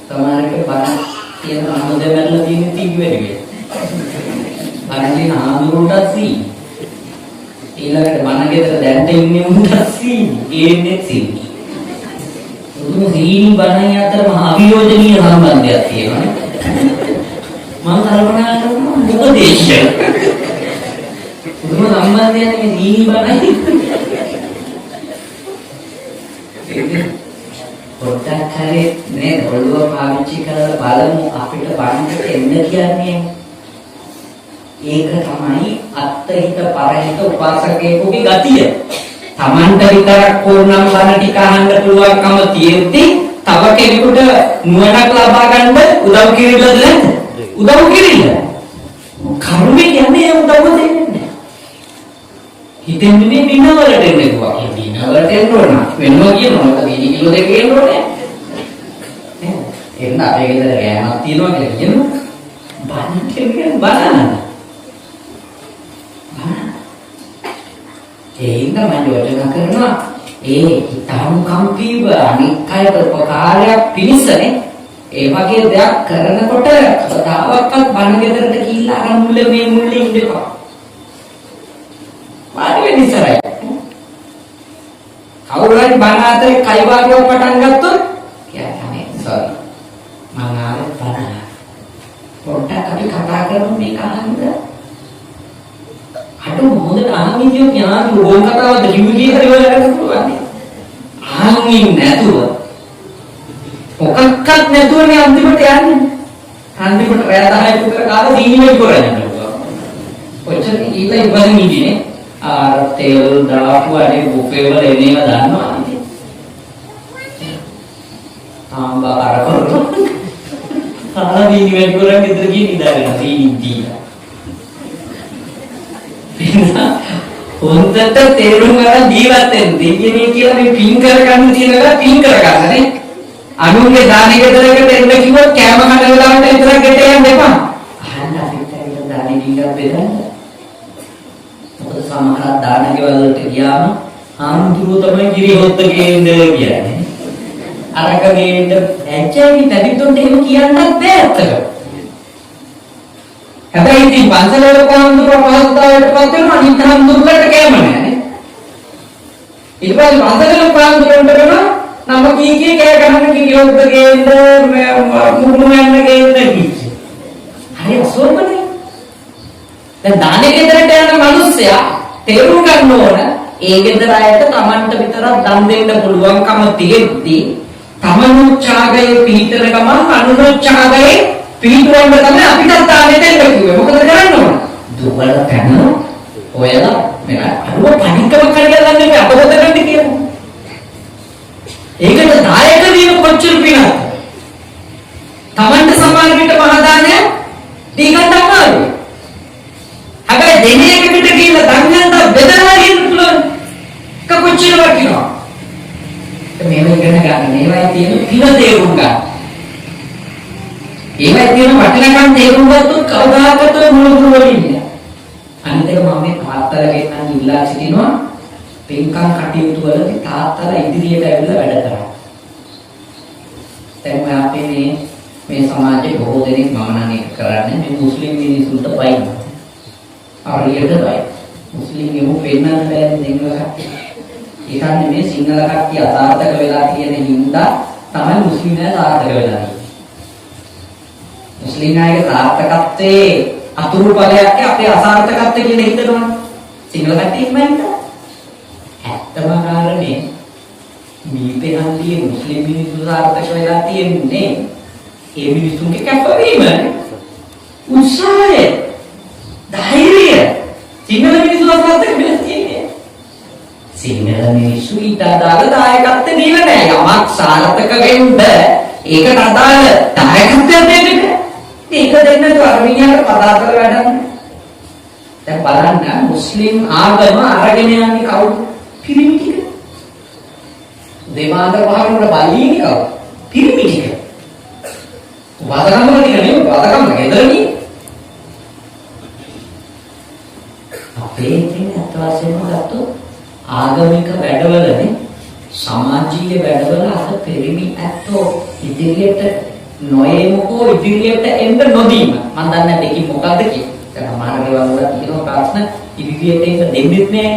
තමාරක බණ කියන අනුදැමරලා තියෙන තිබි වෙන්නේ. බණේ නාමරුණට සී. ඊළඟට බණ ගෙදර දැන්ට ඉන්නේ උන්ට සී. ඒන්නේ සී. උතුම් සීනි බණයි අතර මහ අවියෝජනීය සම්බන්ධයක් තියෙනවා. මම කල්පනා කරනවා මොකද ඒක? උතුම් සම්බන්ධයක් මේ සීනි බණයි. පොඩ්ඩක් හරි නේද ඔළුව පාවිච්චි කරලා බලමු අපිට බණකට එන්න කියන්නේ. ඒක තමයි අත්හිත පරහිත උපාසකයෙකුගේ ගතිය. Tamanට විතරක් ඕනනම් බණ ටික අහන්න පුළුවන්කම තියෙද්දි තව කෙනෙකුට නුවණක් ලබා ගන්න උදව් කිරිල්ලද නැද්ද? උදව් කිරිල්ල. කර්මය කියන්නේ උදව් දෙන්නේ. හිතෙන්නේ මේ විනවලට එන්නේ කොහොමද? විනවලට එන්න ඕන. වෙනවා කියනවා මොකද 2 කිලෝ දෙක එන්න ඕනේ. එන්න අපේ ගෙදර ගෑමක් තියෙනවා කියලා කියනවා. බණ කියන්නේ බණ. ඒ හින්දා මම යෝජනා කරනවා ඒ හිතානුකම්පීව අනික් අයට උපකාරයක් පිණිසනේ ඒ වගේ දෙයක් කරනකොට කවදාවත් බණ ගෙදරට ගිහිල්ලා අර මුල්ලේ ඉන්න එපා. වාඩි වෙන්න ඉස්සරයි. කවුරු හරි බණ අතරේ කයි වාගේව පටන් ගත්තොත් කියන්නේ සෝරි. මම ආවේ බණ. පොඩ්ඩක් අපි කතා කරමු මේක අහන්න. අඩු හොඳට අහමියෝ ඥාන ඕන කතාවද කිව්වේ හරි වල ගන්න පුළුවන්. අහමින් නැතුව මොකක්වත් නැතුව මේ අන්තිමට යන්නේ. අන්තිමට රැය 10 විතර කාලා දීනිමේ කරන්නේ. ඔච්චර ඊළඟ ඉවරින් ඉන්නේ. ආර තෙල් දාපු අනේ බුෆේ වල එනේම දන්නවා. ආම්බා අර කරලා කාලා දීනිමේ කරන්නේ ඉතින් ගිහින් ඉඳගෙන දීලා. හොඳට තේරුම් ගන්න ජීවත් වෙන්න. දෙන්නේ කියලා මේ පින් කරගන්න තියෙනවා පින් කරගන්නනේ. අනුන්ගේ දානෙ ගෙදරකට එන්න කිව්වොත් කෑම කන වෙලාවට විතරක් ගෙට යන්න එපා. අහන්න අපිට ඇවිල්ලා දානෙ ඩිංගක් බෙදන්න. මොකද සමහර දාන ගෙවල් වලට ගියාම ආම්දුරු තමයි කිරි හොත්ත ගේන්න කියන්නේ. අරක ගේන්න ඇච්චයි තැවිතුන්ට එහෙම කියන්නත් බෑ අතට. හැබැයි ඉතින් පන්සලේ කොහොමද පහසුතාවයට පත් වෙනවා අනිත් හම්දුරට කැම නැහැ. ඊට පස්සේ පන්සලේ කොහොමද කරනවා නම කී කෑ ගහන කිරියොත් ගේන්න මුරුමු යන්න ගේන්න කිසි. හරි අසෝමනේ. දැන් දානෙ ගෙදරට යන මිනිස්සයා තේරුම් ගන්න ඕන ඒ ගෙදර අයට Tamanට විතරක් දන් දෙන්න පුළුවන්කම තියෙද්දි තමනුච්ඡාගයේ පිහිටන ගමන් අනුනුච්ඡාගයේ පිටුවන්න තමයි අපිට තානේ දෙන්න කිව්වේ. මොකද කරන්න ඕන? දුබල කන ඔයලා මෙන්න අරුව පණිකම කරලා ගන්න අපොත ගන්න කියලා. ඒකට දායක වීම කොච්චර පිනක්ද? Tamanට සමාන පිට මහා දානය දීගන්න අමාරුයි. හැබැයි දෙන්නේ එකට ගිහිල්ලා දන්නන්ට බෙදලා ගන්න පුළුවන්. කොච්චර වටිනවා? මේව ඉගෙන ගන්න මේවයි තියෙන පින තේරුම් ගන්න. ඒවයි තියෙන වටිනකම් තේරුම් ගත්තොත් කවදාකවත් මුළුමු වෙන්නේ. අනිත් එක මම මේ තාත්තලාගෙන් නම් ඉල්ලා සිටිනවා පින්කම් කටයුතු වලදී තාත්තලා ඉදිරියට ඇවිල්ලා වැඩ කරා. දැන් අපේ මේ සමාජයේ බොහෝ දෙනෙක් මම නම් ඒක කරන්නේ මේ මුස්ලිම් මිනිසුන්ට බයින. ආරියට බයි. මුස්ලිම් ගෙමු පෙන්නන්න බැරි දෙන්නව කට්ටිය. ඒකන්නේ මේ සිංහල කට්ටිය අසාර්ථක වෙලා තියෙන හින්දා තමයි මුස්ලිම් අය සාර්ථක වෙලා තියෙන්නේ. මුස්ලිම් අයගේ සාර්ථකත්වයේ අතුරු ඵලයක් අපේ අසාර්ථකත්වය කියලා හිතනවා. සිංහල කට්ටියම හිතනවා. ඇත්තම කාරණේ මේ පෙරන්තියේ මුස්ලිම් මිනිස්සු සාර්ථක වෙලා තියෙන්නේ ඒ මිනිස්සුන්ගේ කැපවීම උත්සාහය ධෛර්යය සිංහල මිනිස්සු සාර්ථක වෙලා තියෙන්නේ සිංහල මිනිස්සු ඊට අදාළ දායකත්වය දීලා නැහැ යමක් සාර්ථක වෙන්න ඒකට අදාළ දායකත්වය දෙන්න ඒක දෙන්න අරමිනියට පදාතර වැඩක් දැන් බලන්න මුස්ලිම් ආගම අරගෙන යන්නේ කවුද පිරිමි ටික දෙමාද වහරුන බලීනි කව පිරිමි ටික වාදකම් වල ටික නෙවෙයි වාදකම් ගෙදරනේ අපේ තියෙන අත්වාසියම ගත්තොත් ආගමික වැඩවලනේ සමාජීය වැඩවල අද පිරිමි ඇත්තෝ ඉදිරියට නොයමුකෝ ඉදිරියට එන්න නොදීම මම දන්නේ දෙකකින් මොකද්ද කියන්නේ දැන් සමහර දේවල් වල තියෙන ප්‍රශ්න ඉදිරියට එන්න දෙන්නෙත් නෑ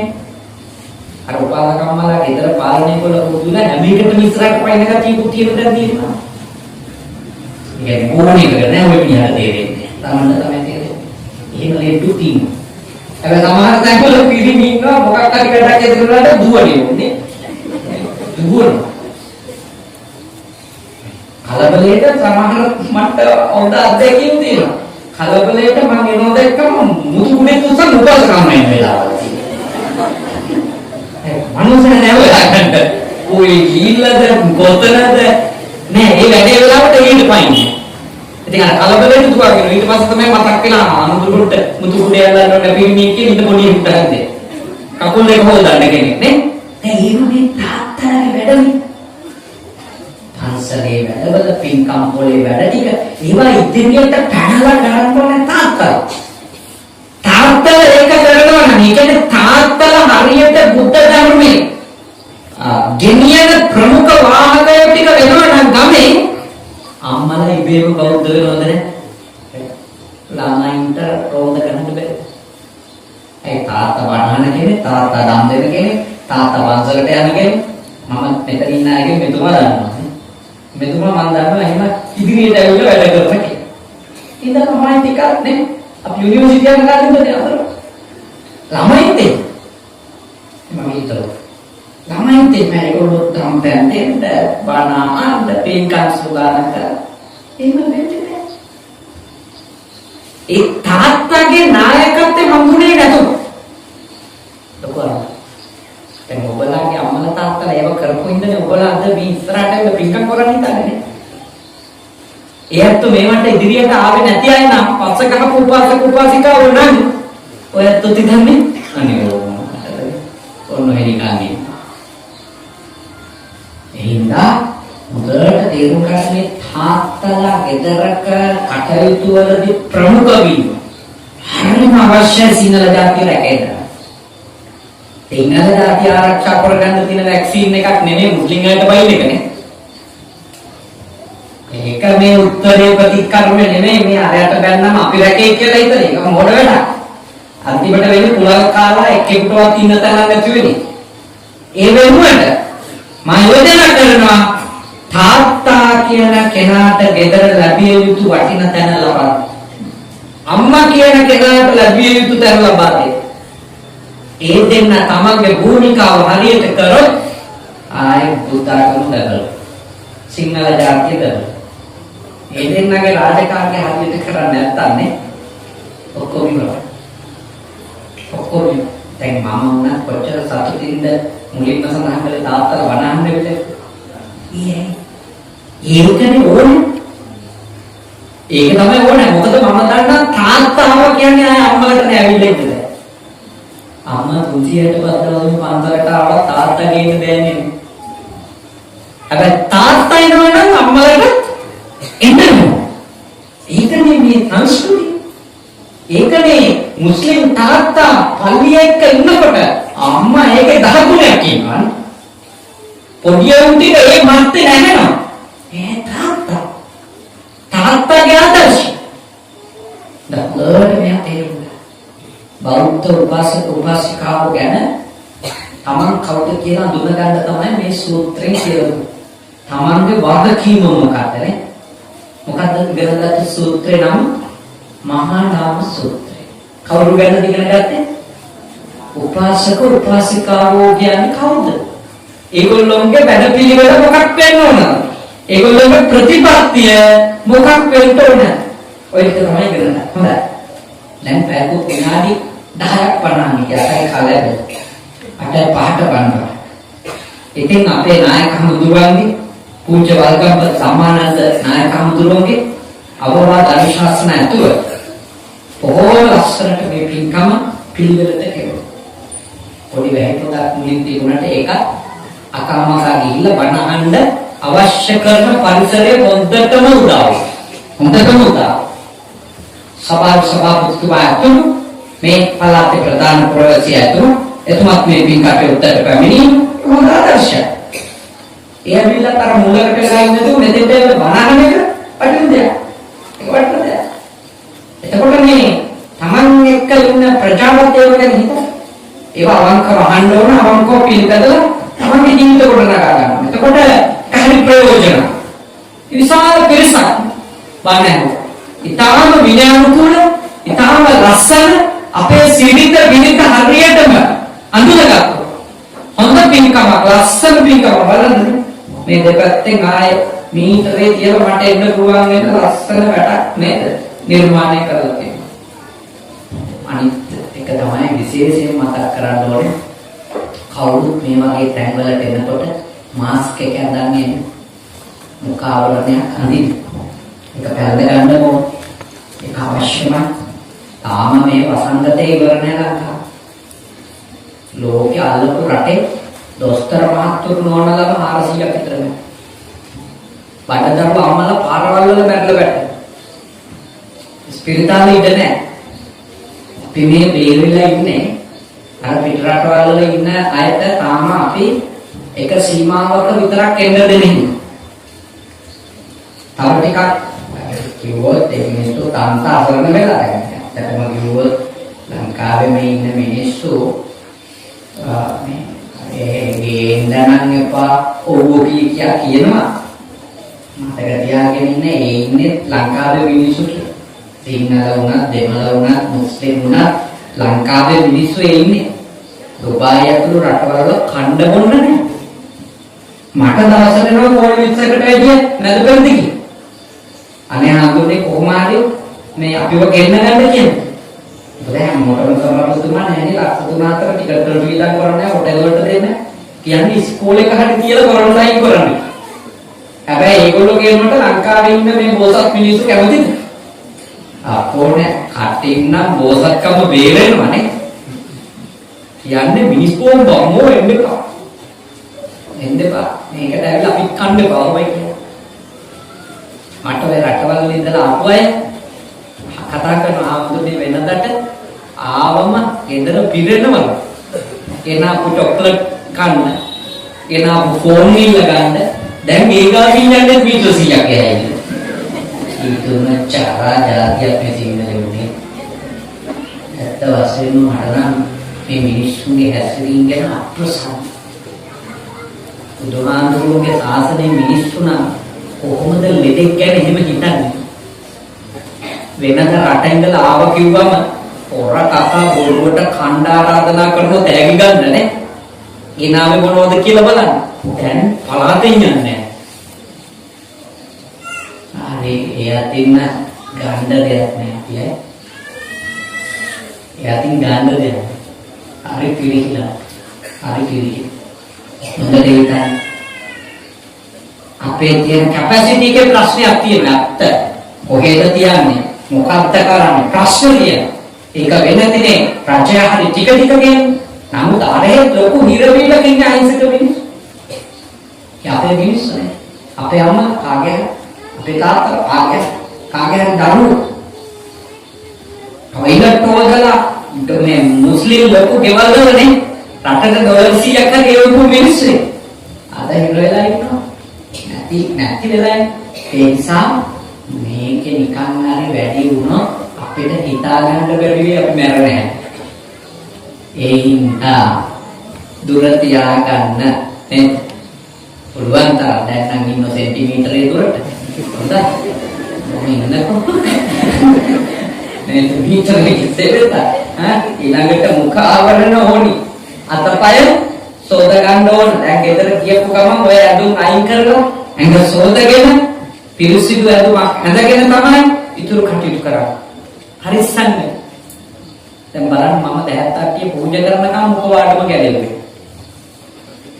අර උපාසකම්මලා ගෙදර පාලනය කළ පුදුලා හැම එකටම ඉස්සරහට පයින් එකක් තියපු තියෙන දැන් තියෙනවා. ඒ කියන්නේ ඕනෙකට නෑ ඔය මිනිහට තේරෙන්නේ. තමන්න තමයි තේරෙන්නේ. එහෙම ලෙඩු තියෙනවා. හැබැයි සමහර තැන්වල පිරිමි ඉන්නවා මොකක් හරි වැඩක් ඇතුළට දුවන්නේ ඕනේ. දුවනවා. කලබලයට සමහර මට හොඳ අත්දැකීම් තියෙනවා. කලබලයට මම එනෝද එක්කම මුතුුනේ තුසන් උපාසකම්ම එන වෙලාවල් තියෙනවා. මනුස්සය නැවලකට ඔය ගිල්ලද කොතනද නෑ ඒ වැඩේ වෙලාවට ඊට පයින්නේ. ඉතින් අර කලබලෙට දුවගෙන ඊට පස්සේ තමයි මතක් වෙලා අනුදුරුට මුතු කුඩේ යල්ලන්න ලැබෙන්නේ කියන ඉත පොඩි හිටහන්නේ. කකුල් දෙක හොදන්න කෙනෙක් නේ. දැන් ඒක මේ තාත්තලාගේ වැඩනේ. පන්සලේ වැඩවල පින්කම් පොලේ වැඩ ටික ඒවා ඉදිරියට පැනලා ගන්න ඕනේ තාත්තලා. තාත්තලා ඒක කරනවා නම් ඒ කියන්නේ තාත්තලා හරියට ගෙනියන ප්‍රමුඛ වාහකය ටික වෙනවා නම් ගමේ අම්මලා ඉබේම බෞද්ධ වෙනවද නැහැ? ළමයින්ට රෝද කරන්න බෑ. ඒ තාත්තා වණහන කෙනෙක්, තාත්තා දන් දෙන කෙනෙක්, තාත්තා වංශකට යන කෙනෙක්. මම මෙතන ඉන්න අයගෙන් මෙතුමා දන්නවා. මෙතුමා මම දන්නවා එහෙම ඉදිරියට ඇවිල්ලා වැඩ කරන කෙනෙක්. ඉතින් තමයි ටිකක් නේ අපි යුනිවර්සිටි යන කාලේ ඉඳන් අතර ළමයින්ට මම හිතුවා ළමයින්ට මේගොල්ලෝ තම්පෙන්ට බානාන්ද පින්කම් සුදානම් කරා. එහෙම වෙන්නේ නැහැ. ඒ තාත්තගේ නායකත්වයෙන් හම්බුනේ නැතුව. ලොකුවා. දැන් ඔබලාගේ අම්මලා තාත්තලා ඒව කරපු ඉඳනේ ඔබලා අද මේ ඉස්සරහට ඇවිල්ලා පින්කම් කරන්න හිතන්නේ. ඒත් මේවට ඉදිරියට ආවේ නැති අය නම් පස්ස ගහපු උපාසක උපාසිකාවෝ නම් ඔයත් උතිගන්නේ අනේ ඔන්න හෙලිකන්නේ. එහෙනම් මුදලට තේරුම් ගන්න තාත්තලා ගෙදරක කටයුතු වලදී ප්‍රමුඛ වීම හරිම අවශ්‍යයි සිංහල ජාතිය රැකෙන්න. සිංහල ජාතිය ආරක්ෂා කරගන්න තියෙන වැක්සින් එකක් නෙමෙයි මුස්ලිම් අයට බයින් එකනේ. ඒක මේ උත්තරේ ප්‍රතික්‍රම නෙමෙයි මේ අරයට බැන්නම අපි රැකේ කියලා හිතන එක මොඩ වැඩක්. අන්තිමට වෙන්නේ පුලල් කාලා එක්කෙකුටවත් ඉන්න තැනක් නැති වෙන්නේ. ඒ වෙනුවට මම යෝජනා කරනවා තාත්තා කියන කෙනාට ගෙදර ලැබිය යුතු වටින තැන ලබා අම්මා කියන කෙනාට ලැබිය යුතු තැන ලබා දෙන්න. ඒ දෙන්න තමන්ගේ භූමිකාව හරියට කරොත් ආයේ බුද්ධාගම දකලා සිංහල ජාතිය දකලා ඒ දෙන්නගේ රාජකාරිය හරියට කරන්නේ නැත්නම් ඔක්කොම ඉවරයි. ඔක්කොම දැන් මම උනත් කොච්චර සතුටින්ද මුලින්ම සඳහන් කළේ තාත්තලා වණහන්න වෙලේ. ඒකනේ ඕනේ. ඒක තමයි ඕනේ. මොකද මම දන්නා තාත්තාව කියන්නේ ආය අම්මලට නෑ ඇවිල්ලා ඉන්නේ. අම්මා කුසියට බද්දවලු පන්සලට ආවා තාත්තා ගේන්න දෙන්නේ. හැබැයි තාත්තා එනවනම් අම්මලට එන්න ඕනේ. ඒකනේ මේ සංස්කෘතිය. ඒකනේ මුස්ලිම් තාත්තා පල්ලිය එක්ක ඉන්නකොට අම්මා ඒකේ 10 ගුණයක් කියනවා. පොඩි උන්ට ඒ මත්තේ නැහැනවා. ඒ තාත්තාගේ ආදර්ශය. දවල්ට මෙයා තේරුණා. බෞද්ධ උපාසක උපාසිකාවෝ ගැන තමන් කවුද කියලා දුන ගන්න තමයි මේ සූත්‍රයෙන් කියවන්නේ. තමන්ගේ වගකීම මොකක්ද? මොකක්ද ඉගෙන ගත්ත සූත්‍රේ නම? මහා නාම සූත්‍රය. කවුරු ගැනද ඉගෙන ගත්තේ? උපාසක උපාසිකාවෝ කියන්නේ කවුද? ඒගොල්ලෝගේ වැඩපිළිවෙල මොකක් වෙන්න ඕනද? ඒගොල්ලෝගේ ප්‍රතිපත්තිය මොකක් වෙන්න ඕනද? ඔය ටික තමයි ඉගෙන ගන්න. හොඳයි. දැන් පැයක විනාඩි 10ක් වරණානි යකයි කාලය. 8:05ට වරනවා. ඉතින් අපේ නායක හමුදුරුවන්ගේ පූජ්‍ය වල්ගම්පත සම්මානන්ද නායක හමුදුරුවන්ගේ අවවාද අනුශාසන ඇතුව බොහෝ ලස්සනට මේ පින්කම පිළිවෙලට කෙරුවා. පොඩි වැහිපොතක් මුලින් තිබුණාට ඒක අකාමකා ගිහිල්ලා බණ අහන්න අවශ්‍ය කරන පරිසරය හොඳටම උදා වුණා. හොඳටම උදා. සභාපතිතුමා ඇතුළු මේ පළාතේ ප්‍රධාන ප්‍රවේශය ඇතුළු එතුමත් මේ පින්කමට උත්තර පැමිණීම හොඳ ආදර්ශයක්. ඒ ඇවිල්ලා තර මූලකට වෙලා ඉන්නතු මෙතෙන්ට බණ අහන එක වටින දෙයක්. ඒක වටින දෙයක්. එතකොට මේ Taman එක්ක ඉන්න ප්‍රජාපතියව ගැන හිතන්න. ඒවා අවංකව අහන්න ඕන අවංකව පිළිපදලා තමන්ගේ ජීවිත ගොඩනගා ගන්න. එතකොට කහරි ප්‍රයෝජන. විශාල පිරිසක් බණහුව. ඊටාම විනයානුකූල, ඊටාම ලස්සන අපේ සිරිත විනිත හරියටම අඳුනගත්තා. හොඳ පින්කමක්, ලස්සන පින්කමක් බලන්න. මේ දෙපැත්තෙන් ආයේ මීටරේ තියලා මට එන්න පුළුවන් වෙන ලස්සන වැඩක් නේද? නිර්මාණය කරලා තියෙනවා. අනිත් එක තමයි විශේෂයෙන් මතක් කරන්න ඕනේ. කවුරුත් මේ වගේ තැන්වලට එනකොට මාස්ක් එක අඳන්නේ මුඛ ආවරණයක් අඳින්න. ඒක පැහැද ගන්න ඕන. ඒක අවශ්‍යමයි. තාම මේ වසංගතේ ඉවර නැහැ ලංකාව. ලෝකෙ අල්ලපු රටේ දොස්තර මහත්තුරු නෝනලම 400ක් විතර නෑ. බඩදරුව අම්මලා පාරවල් වල මැරලා වැටෙනවා. ස්පිරිතාලේ ඉඳ නැහැ. අපි මේ බේරිලා ඉන්නේ අර පිට රටවල් වල ඉන්න අයට තාම අපි එක සීමාවක විතරක් එන්න දෙන්නේ. තව ටිකක් කිව්වොත් ඒ මිනිස්සු තාන්ත අසරණ වෙලා නැහැ. ඇත්තටම කිව්වොත් ලංකාවේ මේ ඉන්න මිනිස්සු මේ ගේන්නනම් එපා ඕගෝ කියනවා. මතක තියාගෙන ඉන්නේ ලංකාවේ මිනිස්සු කියලා. සිංහල වුණත්, දෙමළ වුණත්, මුස්ලිම් වුණත් ලංකාවේ මිනිස්සු ඉන්නේ. දුබායි ඇතුළු රටවල කණ්ඩ බොන්න නැහැ. මට දවසට නෝ කෝල් විත්සකට වැඩිය නැද බැරිද කියලා. අනේ ආගුනේ කොහොම හරි මේ අපිව ගෙන්න ගන්න කියන්නේ. දැන් මොකද සමහරතුමා නැහැනේ ලක්ෂ 3-4 ටිකට් වලට විදක් කරන්නේ හොටෙල් වලට දෙන්න. කියන්නේ ඉස්කෝලේ එකකට කියලා කොරන්ටයින් කරන්නේ. හැබැයි ඒගොල්ලෝ කියනකොට ලංකාවේ ඉන්න මේ බෝසත් මිනිස්සු කැමතිද? අපෝනේ කටින් නම් බෝසත්කම බේරෙනවනේ. කියන්නේ මිනිස් පොම්බෝ එන්නේපා. එන්නේපා. මේකට ඇවිල්ලා අපිත් කන්න එපා වයි කියන්නේ. මට ඔය රටවල ඉඳලා ආපු අය කතා කරන ආමුදුනේ වෙනදට ආවම ගෙදර පිරෙනවලු. එනාපු චොක්ලට් කන්න. එනාපු ෆෝන් නිල්ල ගන්න. දැන් ඒ ගාවින් යන්නේ මීටර 100ක් ගෑයිද. ඊතුන චාරා ජාතියක් මේ සිංහලෙන්නේ. ඇත්ත වශයෙන්ම මට නම් මේ මිනිස්සුන්ගේ හැසිරීම ගැන අප්‍රසන්න. බුදුහාමුදුරුවෝගේ ශාසනයේ මිනිස්සු නම් කොහොමද ලෙඩෙක් ගැන එහෙම හිතන්නේ? වෙනද රට ඉඳලා ආව කිව්වම පොර කතා බොරුවට ඛණ්ඩ ආරාධනා කරනෝ තෑගි ගන්න නේ. ඊනාවේ මොනවද කියලා බලන්න. දැන් පලාතෙන් යන්නේ නැහැ. හරි එයාටින් ගන්න දෙයක් නෑ අපියි. එයාටින් ගන්න දෙයක්. හරි පිළිහිලා. හරි පිළිහිලා. හොඳට හිතන්න. අපේ තියෙන කැපැසිටි එකේ ප්‍රශ්නයක් තියෙනවා. ඇත්ත. කොහෙද තියන්නේ? මොකක්ද කරන්නේ? ප්‍රශ්න තියෙනවා. ඒක වෙනතිනේ රජය හරි ටික ටික කියන්නේ. නමුත් ආරේ ලොකු හිරවිල්ලක ඉන්න අහිංසක මිනිස්සු. අපේ මිනිස්සුනේ. අපේ අම්මා කාගේ අපේ තාත්තා කාගේ දරුවෝ. අවයිලට තෝදලා මේ මුස්ලිම් ලොකු ගෙවල් වලනේ රටට ඩොලර් 100ක් හරි ගෙවපු මිනිස්සු. අද හිර වෙලා ඉන්නවා. නැති වෙලා ඒ නිසා මේක නිකන් හරි වැඩි වුණොත් අපිට හිතා ගන්න බැරි වෙයි අපි මැරෙන්නේ. ඒ හින්දා දුර තියාගන්න නේ පුළුවන් තරම් දැන් නම් ඉන්න සෙන්ටිමීටරේ දුරට හොඳයි. මොනින්නකො මේ මීටරේ ඉස්සෙල්ලට ඊළඟට මුඛ ආවරණ ඕනි. අතපය සෝද ගන්න ඕන. දැන් ගෙදර ගියපු ගමන් ඔය ඇඳුම් අයින් කරලා ඇඟ සෝදගෙන පිරිසිදු ඇඳුමක් ඇඳගෙන තමයි ඉතුරු කටයුතු කරන්නේ. හරිස්සන්නේ. දැන් බලන්න මම 70 පූජා කරනකම් මුඛ වාඩම ගැලෙන්නේ.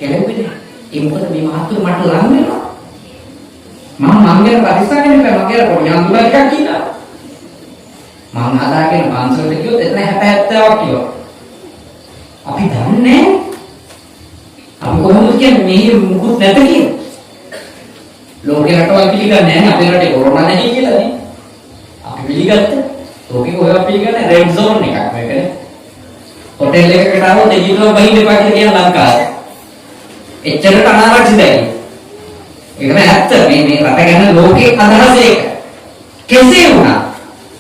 ගැලෙන්නේ. ඒ මොකද මේ මහත්තුරු මට ලං වෙනවා. මම ගැන පරිස්සමෙන් ඉන්න මගේ පොඩි අඳුරක් කියනවා. මම හදාගෙන පන්සලට ගියොත් එතන 70ක් කිව්වා. අපි දන්නේ අපි කොහොමද කියන්නේ මේ මුකුත් නැත කියලා. ලෝකේ රටවල් පිළිගන්නේ නැහැ අපේ රටේ කොරෝනා නැහැ කියලා නේ. අපි පිළිගත්තා. ලෝකේ කොහෙවත් පිළිගන්නේ රෙඩ් සෝන් එකක් මේකනේ. හොටෙල් එකකට ආවොත් එළියම බහින්න එපා කියලා කියන ලංකාවේ. එච්චරට අනාරක්ෂිතයි. ඒකම ඇත්ත මේ රට ගැන ලෝකේ අදහස ඒක. කෙසේ වුණා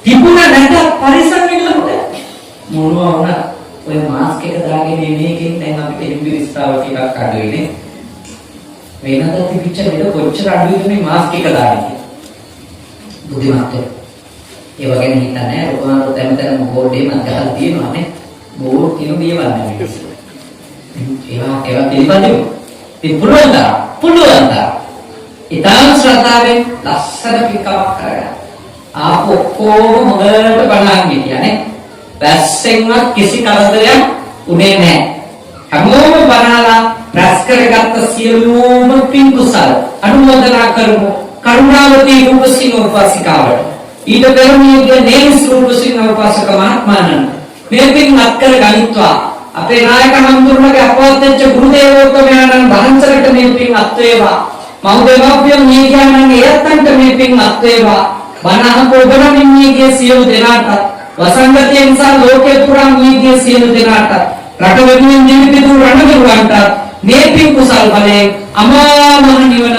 තිබුණා නැත පරිසම් වෙන්නකොට මොනවා වුණා ඔය මාස්ක් එක දාගෙන ඉන්නේ එකෙන් දැන් අපිට ඉංග්‍රීසිතාව ටිකක් අඩුයිනේ. වෙනදා තිබිච්ච දෙක කොච්චර අඩුයිද මේ මාස්ක් එක දාන්නේ. බුද්ධිමත්ව. ඒ වගේම හිතන්නේ රෝගාරු තැමතන බෝඩ් එකක් ගහලා තියෙනවානේ. බෝඩ් කියන දේවල් නෙමෙයි. ඒවා පිළිබඳව පුළුවන් තරම් ඉතාලි ශ්‍රද්ධාවෙන් ලස්සන පිටකමක් කරගන්න. ආපු ඔක්කොම හොඳට බලන් හිටියානේ. වැස්සෙන්වත් කිසි කරදරයක් උනේ නැහැ. හැමෝම බලලා රැස් කරගත්ත සියලුම පින් කුසල අනුමೋದනා කරමු. කරුණාවතී රූපසිංහ උපාසිකාවට. ඊට පෙර මේ නේස් රූපසිංහ උපාසක මහත්මයාණන් මේ පින් අත්කර ගනිත්වා. අපේ නායක හඳුන්වගේ අපවත් වෙච්ච ගුරු දේවෝත්තමයන්න් වහන්සේට මේ පින් අත් වේවා. මෞදේවපියන් නීගයන්න් එයත්න්ට මේ පින් අත් වේවා. වනහ පොබරමින් නීගේ සියලු දෙනාට වසංගතය නිසා ලෝකේ පුරා නීගේ සියලු දෙනාට රට වෙනුවෙන් ජීවිත දුර රණවිරුවන්ට මේ පින් කුසල් බලයෙන් අමා මහ නිවන